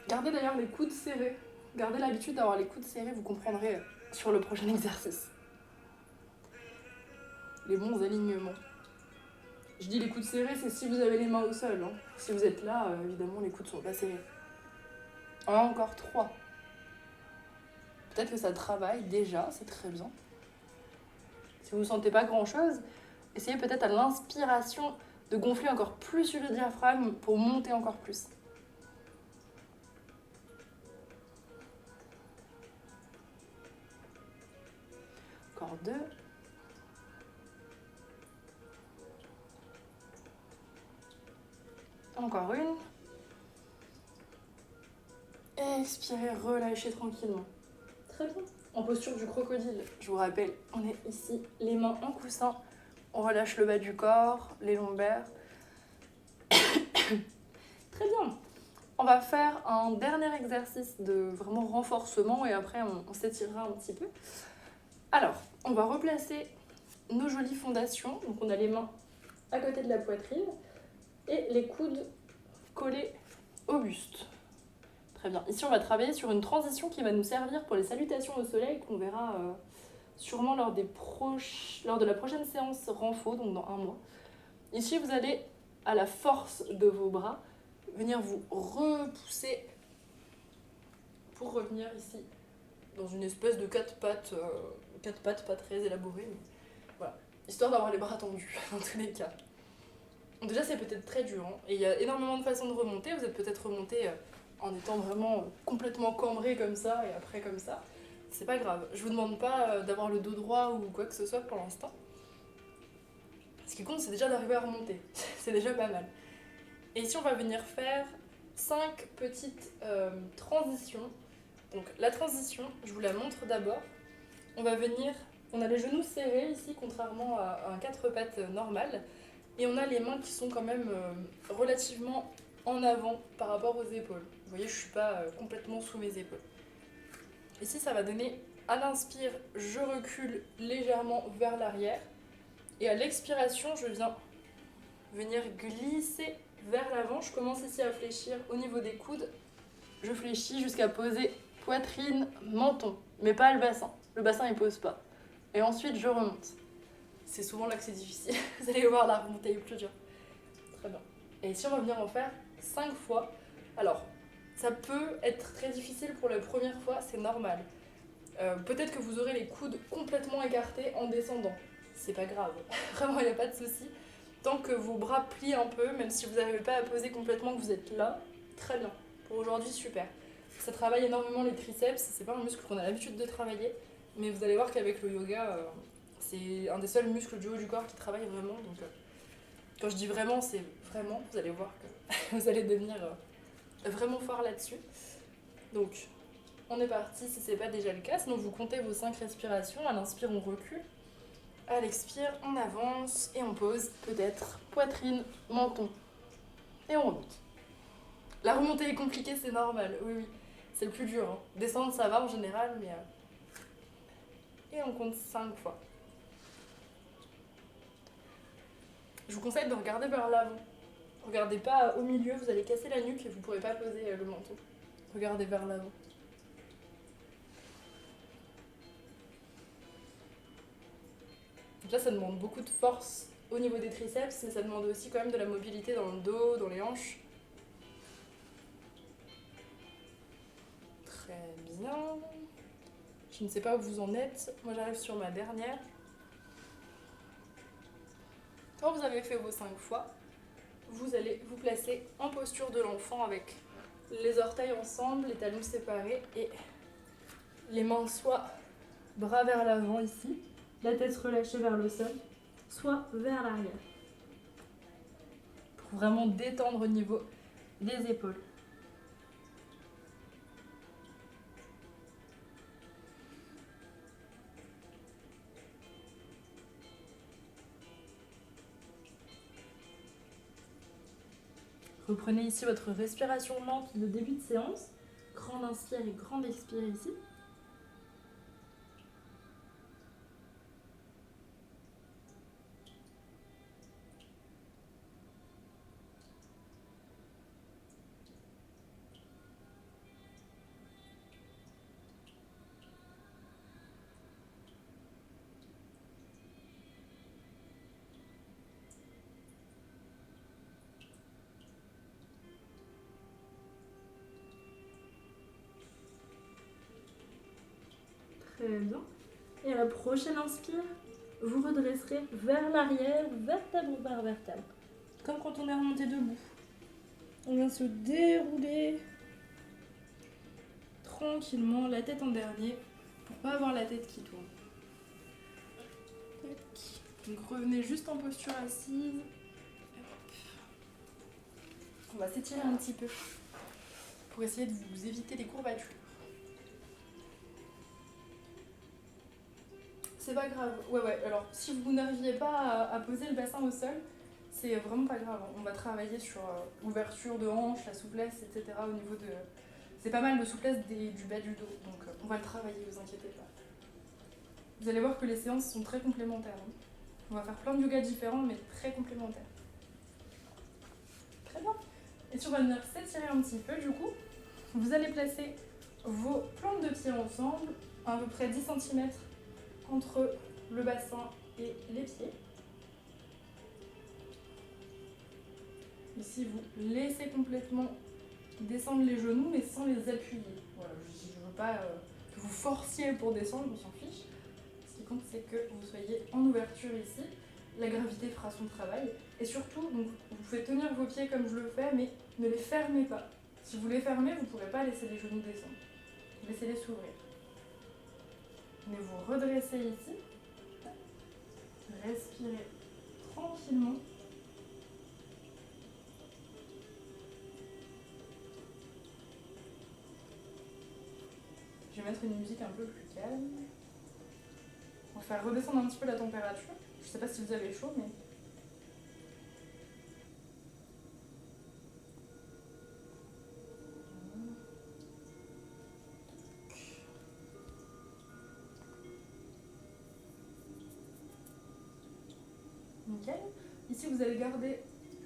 Gardez d'ailleurs les coudes serrés. Gardez l'habitude d'avoir les coudes serrés, vous comprendrez sur le prochain exercice. Les bons alignements. Je dis les coudes serrés, c'est si vous avez les mains au sol. Hein. Si vous êtes là, évidemment, les coudes sont pas serrés. Encore 3. Peut-être que ça travaille déjà, c'est très bien. Si vous ne sentez pas grand-chose, essayez peut-être à l'inspiration de gonfler encore plus le diaphragme pour monter encore plus. Encore 2. Encore une. Expirez, relâchez tranquillement. Très bien. En posture du crocodile, je vous rappelle, on est ici, les mains en coussin. On relâche le bas du corps, les lombaires. Très bien. On va faire un dernier exercice de vraiment renforcement et après on s'étirera un petit peu. Alors, on va replacer nos jolies fondations. Donc on a les mains à côté de la poitrine et les coudes collés au buste. Très bien. Ici, on va travailler sur une transition qui va nous servir pour les salutations au soleil qu'on verra sûrement lors de la prochaine séance renfo, donc dans 1 mois. Ici, vous allez, à la force de vos bras, venir vous repousser pour revenir ici dans une espèce de 4 pattes, pas très élaborées, mais voilà, histoire d'avoir les bras tendus dans tous les cas. Donc déjà, c'est peut-être très dur, hein, et il y a énormément de façons de remonter. Vous êtes peut-être remonté en étant vraiment complètement cambré comme ça et après comme ça. C'est pas grave. Je vous demande pas d'avoir le dos droit ou quoi que ce soit pour l'instant. Ce qui compte, c'est déjà d'arriver à remonter. C'est déjà pas mal. Et ici, on va venir faire 5 petites transitions. Donc la transition, je vous la montre d'abord. On a les genoux serrés ici, contrairement à un 4 pattes normal. Et on a les mains qui sont quand même relativement en avant par rapport aux épaules. Vous voyez, je ne suis pas complètement sous mes épaules. Ici, ça va donner, à l'inspire, je recule légèrement vers l'arrière. Et à l'expiration, je viens venir glisser vers l'avant. Je commence ici à fléchir au niveau des coudes. Je fléchis jusqu'à poser poitrine, menton, mais pas le bassin. Le bassin, il pose pas. Et ensuite, je remonte. C'est souvent là que c'est difficile. Vous allez voir, la remontée est plus dure. Très bien. Et ici, on va venir en faire 5 fois. Alors, ça peut être très difficile pour la première fois, c'est normal. Peut-être que vous aurez les coudes complètement écartés en descendant. C'est pas grave. Vraiment, il n'y a pas de souci. Tant que vos bras plient un peu, même si vous n'arrivez pas à poser complètement, que vous êtes là, très bien. Pour aujourd'hui, super. Ça travaille énormément les triceps. C'est pas un muscle qu'on a l'habitude de travailler, mais vous allez voir qu'avec le yoga, c'est un des seuls muscles du haut du corps qui travaille vraiment. Donc, quand je dis vraiment, c'est vraiment. Vous allez voir que vous allez devenir vraiment fort là-dessus. Donc, on est parti si c'est pas déjà le cas. Sinon, vous comptez vos 5 respirations. À l'inspire, on recule. À l'expire, on avance et on pose peut-être poitrine, menton. Et on remonte. La remontée est compliquée, c'est normal. Oui, oui. C'est le plus dur. Hein. Descendre, ça va en général, mais... Et on compte 5 fois. Je vous conseille de regarder vers l'avant. Regardez pas au milieu, vous allez casser la nuque et vous pourrez pas poser le menton. Regardez vers l'avant. Donc là, ça demande beaucoup de force au niveau des triceps, mais ça demande aussi quand même de la mobilité dans le dos, dans les hanches. Très bien. Je ne sais pas où vous en êtes. Moi, j'arrive sur ma dernière. Quand vous avez fait vos 5 fois, vous allez vous placer en posture de l'enfant avec les orteils ensemble, les talons séparés et les mains soit bras vers l'avant ici, la tête relâchée vers le sol, soit vers l'arrière. Pour vraiment détendre au niveau des épaules. Reprenez ici votre respiration lente de début de séance. Grande inspire et grande expire ici. Très bien. Et à la prochaine inspire, vous redresserez vers l'arrière, vertèbre par vertèbre. Comme quand on est remonté debout. On vient se dérouler tranquillement, la tête en dernier, pour pas avoir la tête qui tourne. Donc revenez juste en posture assise. On va s'étirer un petit peu pour essayer de vous éviter les courbatures. C'est pas grave. Ouais. Alors, si vous n'arriviez pas à poser le bassin au sol, c'est vraiment pas grave. On va travailler sur l'ouverture de hanches, la souplesse, etc. Au niveau de... C'est pas mal de souplesse du bas du dos. Donc, on va le travailler, vous inquiétez pas. Vous allez voir que les séances sont très complémentaires. On va faire plein de yoga différents, mais très complémentaires. Très bien. Et si on va venir s'étirer un petit peu, du coup, vous allez placer vos plantes de pieds ensemble, à peu près 10 cm entre le bassin et les pieds. Ici, vous laissez complètement descendre les genoux, mais sans les appuyer. Voilà, je ne veux pas que vous forciez pour descendre, on s'en fiche. Ce qui compte, c'est que vous soyez en ouverture ici. La gravité fera son travail. Et surtout, donc, vous pouvez tenir vos pieds comme je le fais, mais ne les fermez pas. Si vous les fermez, vous ne pourrez pas laisser les genoux descendre. Laissez-les s'ouvrir. Mais vous redressez ici. Respirez tranquillement. Je vais mettre une musique un peu plus calme. On va faire redescendre un petit peu la température. Je ne sais pas si vous avez chaud, mais... Nickel. Ici, vous allez garder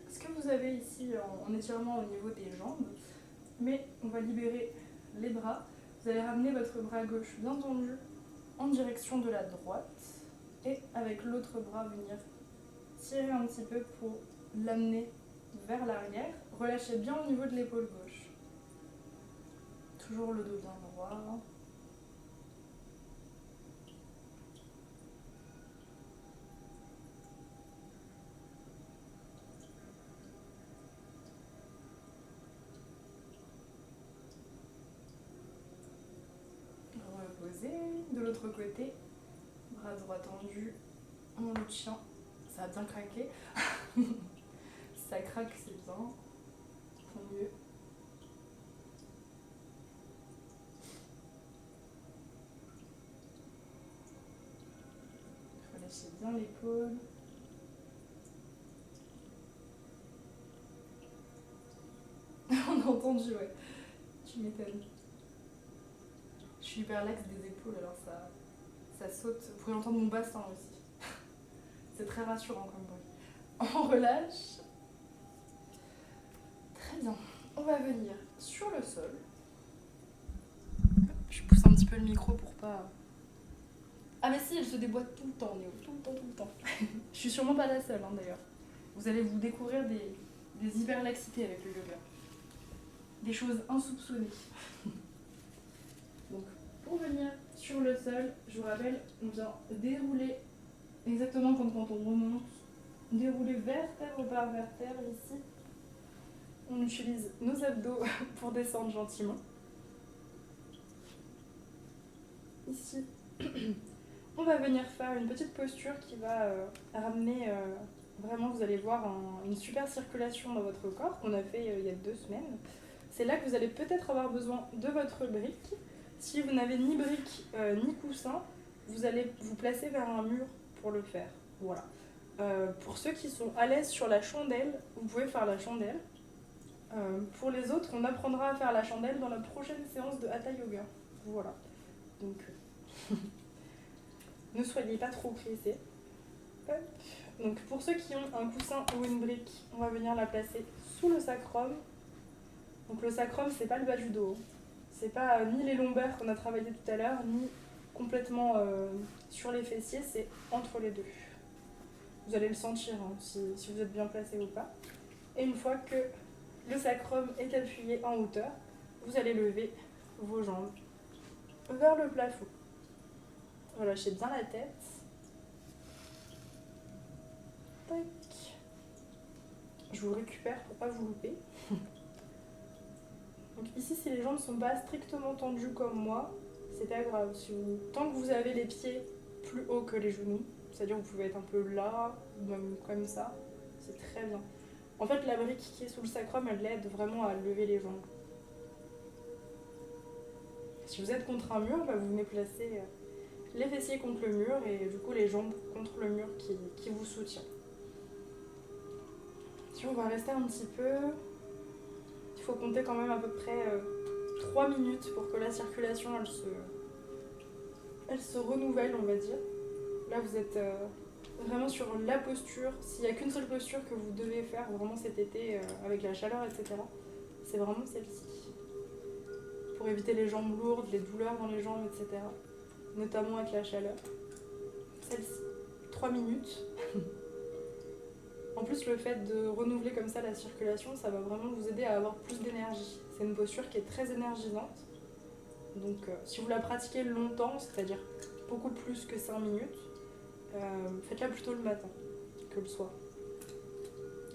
ce que vous avez ici en étirement au niveau des jambes. Mais on va libérer les bras. Vous allez ramener votre bras gauche bien tendu en direction de la droite. Et avec l'autre bras, venir tirer un petit peu pour l'amener vers l'arrière. Relâchez bien au niveau de l'épaule gauche. Toujours le dos bien droit. Reposez. De l'autre côté, bras droit tendu, en loup de chien. Ça a bien craqué. Ça craque, c'est bien. Tant mieux. Relâchez bien l'épaule. On a entendu, ouais. Tu m'étonnes. Je suis hyper laxe des épaules, alors ça saute. Vous pouvez entendre mon bassin aussi. C'est très rassurant comme bruit. On relâche. Très bien. On va venir sur le sol. Je pousse un petit peu le micro pour pas... Ah mais si, elle se déboîte tout le temps, Néo. Tout le temps. Je suis sûrement pas la seule, hein, d'ailleurs. Vous allez vous découvrir des hyperlaxités avec le yoga. Des choses insoupçonnées. Donc, pour venir sur le sol, je vous rappelle, on vient dérouler exactement comme quand on remonte. Dérouler vertèbre par vertèbre ici. On utilise nos abdos pour descendre gentiment. Ici, on va venir faire une petite posture qui va ramener, vraiment vous allez voir une super circulation dans votre corps qu'on a fait il y a 2 semaines. C'est là que vous allez peut-être avoir besoin de votre brique. Si vous n'avez ni brique ni coussin, vous allez vous placer vers un mur pour le faire. Voilà. Pour ceux qui sont à l'aise sur la chandelle, vous pouvez faire la chandelle. Pour les autres, on apprendra à faire la chandelle dans la prochaine séance de Hatha Yoga. Voilà. Donc, ne soyez pas trop pressés. Hop. Donc, pour ceux qui ont un coussin ou une brique, on va venir la placer sous le sacrum. Donc, le sacrum, c'est pas le bas du dos. C'est pas ni les lombaires qu'on a travaillé tout à l'heure, ni complètement sur les fessiers, c'est entre les deux. Vous allez le sentir hein, si vous êtes bien placé ou pas. Et une fois que le sacrum est appuyé en hauteur, vous allez lever vos jambes vers le plafond. Relâchez bien la tête. Tac. Je vous récupère pour pas vous louper. Donc ici, si les jambes ne sont pas strictement tendues comme moi, c'est pas grave. Tant que vous avez les pieds plus hauts que les genoux, c'est-à-dire vous pouvez être un peu là, ou même comme ça, c'est très bien. En fait, la brique qui est sous le sacrum, elle aide vraiment à lever les jambes. Si vous êtes contre un mur, vous venez placer les fessiers contre le mur et du coup les jambes contre le mur qui vous soutient. Si on va rester un petit peu, il faut compter quand même à peu près 3 minutes pour que la circulation elle se renouvelle, on va dire. Là vous êtes vraiment sur la posture. S'il n'y a qu'une seule posture que vous devez faire vraiment cet été avec la chaleur, etc., c'est vraiment celle-ci. Pour éviter les jambes lourdes, les douleurs dans les jambes, etc. Notamment avec la chaleur. Celle-ci. 3 minutes. En plus, le fait de renouveler comme ça la circulation, ça va vraiment vous aider à avoir plus d'énergie. C'est une posture qui est très énergisante. Donc, si vous la pratiquez longtemps, c'est-à-dire beaucoup plus que 5 minutes, faites-la plutôt le matin que le soir.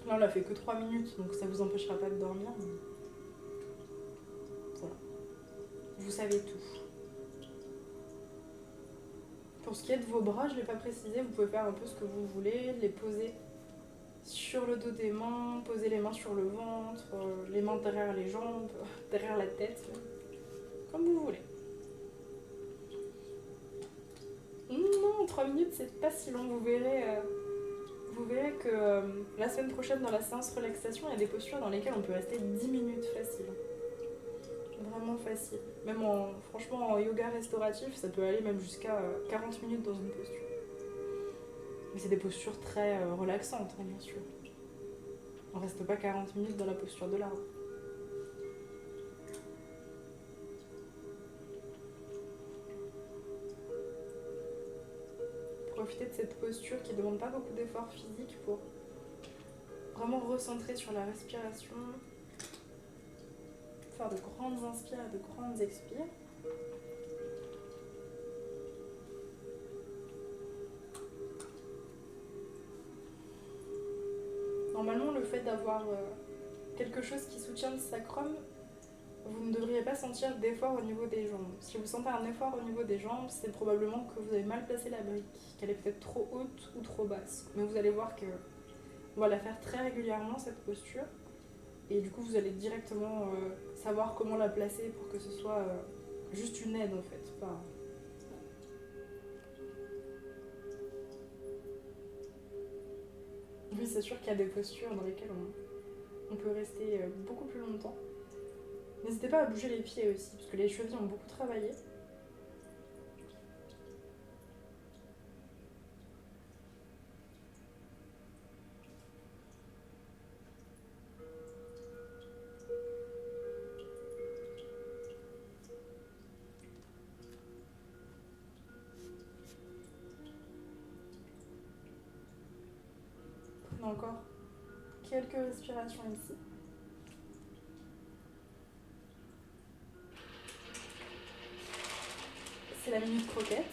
Là, on l'a fait que 3 minutes, donc ça ne vous empêchera pas de dormir. Mais... voilà. Vous savez tout. Pour ce qui est de vos bras, je ne l'ai pas précisé, vous pouvez faire un peu ce que vous voulez, les poser sur le dos des mains, poser les mains sur le ventre, les mains derrière les jambes, derrière la tête, comme vous voulez. Non, 3 minutes c'est pas si long, vous verrez que la semaine prochaine dans la séance relaxation, il y a des postures dans lesquelles on peut rester 10 minutes facile. Vraiment facile. Même franchement en yoga restauratif, ça peut aller même jusqu'à 40 minutes dans une posture. Mais c'est des postures très relaxantes, bien sûr. On reste pas 40 minutes dans la posture de l'arbre. Profitez de cette posture qui ne demande pas beaucoup d'efforts physiques pour vraiment recentrer sur la respiration. Faire de grandes inspires et de grandes expires. Normalement, le fait d'avoir quelque chose qui soutient le sacrum, vous ne devriez pas sentir d'effort au niveau des jambes. Si vous sentez un effort au niveau des jambes, c'est probablement que vous avez mal placé la brique, qu'elle est peut-être trop haute ou trop basse. Mais vous allez voir que on va la faire très régulièrement, cette posture. Et du coup, vous allez directement savoir comment la placer pour que ce soit juste une aide, en fait. Pas... Oui, c'est sûr qu'il y a des postures dans lesquelles on peut rester beaucoup plus longtemps. N'hésitez pas à bouger les pieds aussi, parce que les chevilles ont beaucoup travaillé. Prenez encore quelques respirations ici. C'est la minute croquette.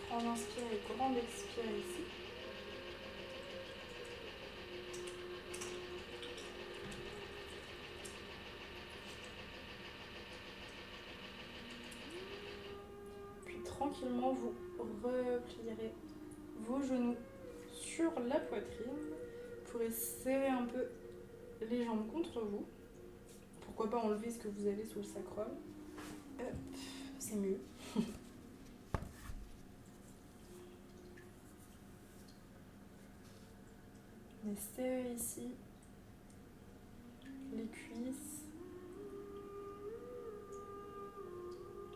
Grande inspire et grande expire ici. Puis tranquillement, vous replierez vos genoux sur la poitrine. Vous pourrez serrer un peu les jambes contre vous. Pourquoi pas enlever ce que vous avez sous le sacrum. C'est mieux. Mais serrez ici les cuisses.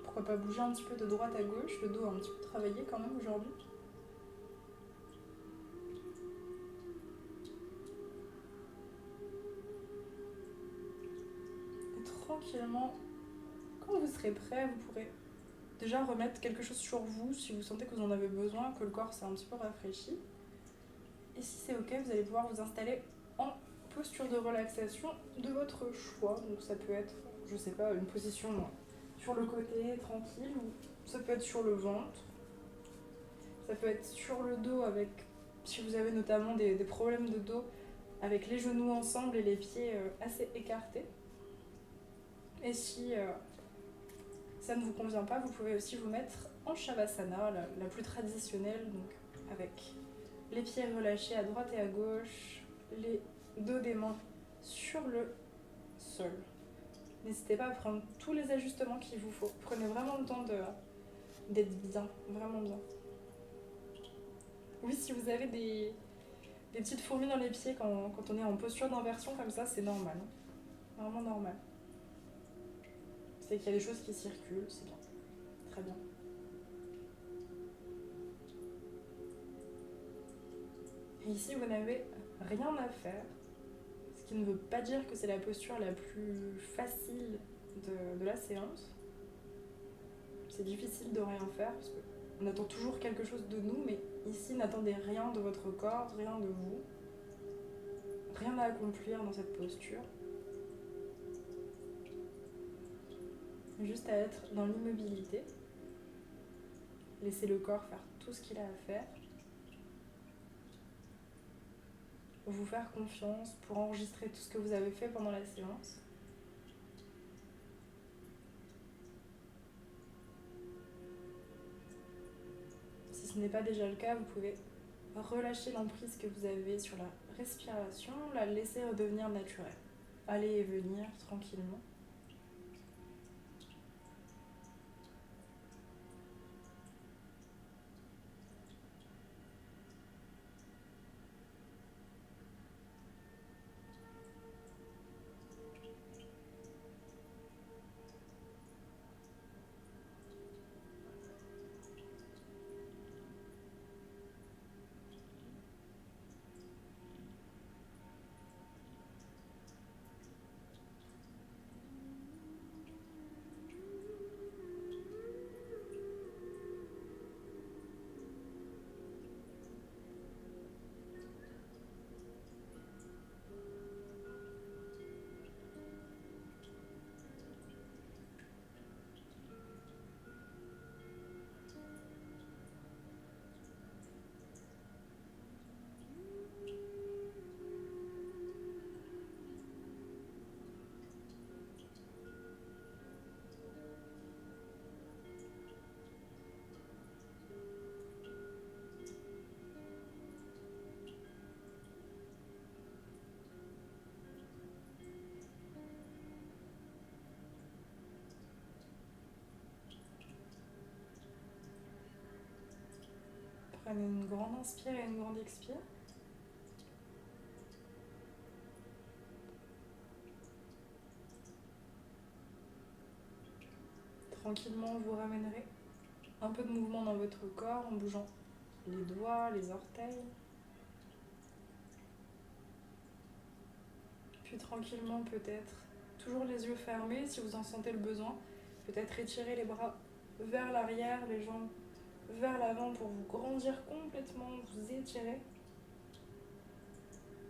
Pourquoi pas bouger un petit peu de droite à gauche. Le dos a un petit peu travaillé quand même aujourd'hui. Et tranquillement, quand vous serez prêt, vous pourrez déjà remettre quelque chose sur vous si vous sentez que vous en avez besoin, que le corps s'est un petit peu rafraîchi. Et si c'est ok, vous allez pouvoir vous installer en posture de relaxation de votre choix. Donc ça peut être, je sais pas, une position sur le côté, tranquille, ou ça peut être sur le ventre. Ça peut être sur le dos avec, si vous avez notamment des problèmes de dos, avec les genoux ensemble et les pieds assez écartés. Et si ça ne vous convient pas, vous pouvez aussi vous mettre en Shavasana, la plus traditionnelle, donc avec les pieds relâchés à droite et à gauche, les dos des mains sur le sol. N'hésitez pas à prendre tous les ajustements qu'il vous faut. Prenez vraiment le temps d'être bien, vraiment bien. Oui, si vous avez des petites fourmis dans les pieds quand on est en posture d'inversion comme ça, c'est normal. Vraiment normal. C'est qu'il y a des choses qui circulent, c'est bien. Très bien. Et ici, vous n'avez rien à faire. Ce qui ne veut pas dire que c'est la posture la plus facile de la séance. C'est difficile de rien faire parce qu'on attend toujours quelque chose de nous, mais ici, n'attendez rien de votre corps, rien de vous. Rien à accomplir dans cette posture. Juste à être dans l'immobilité. Laissez le corps faire tout ce qu'il a à faire. Vous faire confiance pour enregistrer tout ce que vous avez fait pendant la séance. Si ce n'est pas déjà le cas, vous pouvez relâcher l'emprise que vous avez sur la respiration, la laisser redevenir naturelle. Aller et venir tranquillement. Prenez une grande inspire et une grande expire. Tranquillement, vous ramènerez un peu de mouvement dans votre corps en bougeant les doigts, les orteils. Puis tranquillement, peut-être, toujours les yeux fermés si vous en sentez le besoin. Peut-être étirer les bras vers l'arrière, les jambes vers l'avant pour vous grandir complètement, vous étirer.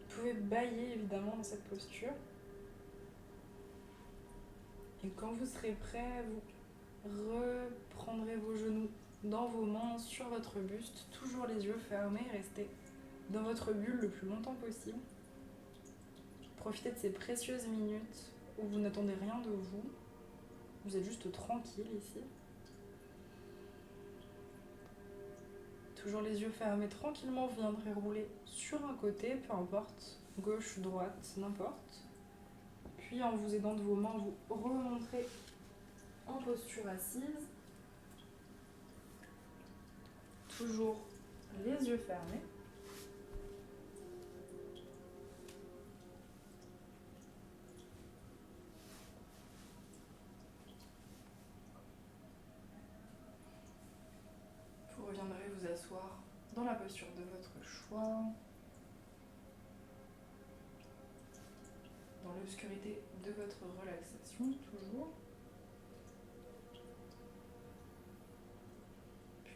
Vous pouvez bâiller évidemment dans cette posture. Et quand vous serez prêt, vous reprendrez vos genoux dans vos mains sur votre buste, toujours les yeux fermés, restez dans votre bulle le plus longtemps possible. Profitez de ces précieuses minutes où vous n'attendez rien de vous. Vous êtes juste tranquille ici. Toujours les yeux fermés, tranquillement, vous viendrez rouler sur un côté, peu importe, gauche, droite, n'importe. Puis en vous aidant de vos mains, vous remontrez en posture assise. Toujours les yeux fermés. Vous reviendrez vous asseoir dans la posture de votre choix. Dans l'obscurité de votre relaxation, toujours.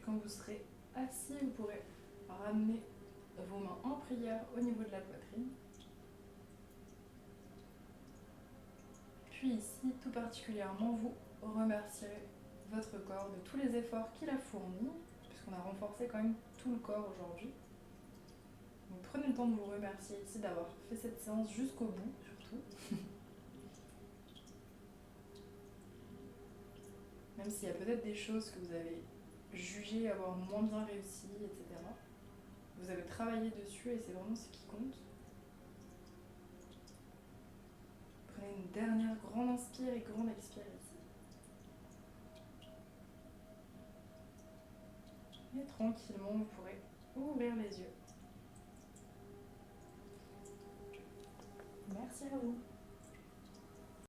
Quand vous serez assis, vous pourrez ramener vos mains en prière au niveau de la poitrine. Puis ici, tout particulièrement, vous remercierez votre corps de tous les efforts qu'il a fournis, puisqu'on a renforcé quand même tout le corps aujourd'hui. Donc prenez le temps de vous remercier ici d'avoir fait cette séance jusqu'au bout, surtout. Même s'il y a peut-être des choses que vous avez jugées avoir moins bien réussi, etc. Vous avez travaillé dessus et c'est vraiment ce qui compte. Prenez une dernière grande inspire et grande expire ici. Et tranquillement, vous pourrez ouvrir les yeux. Merci à vous.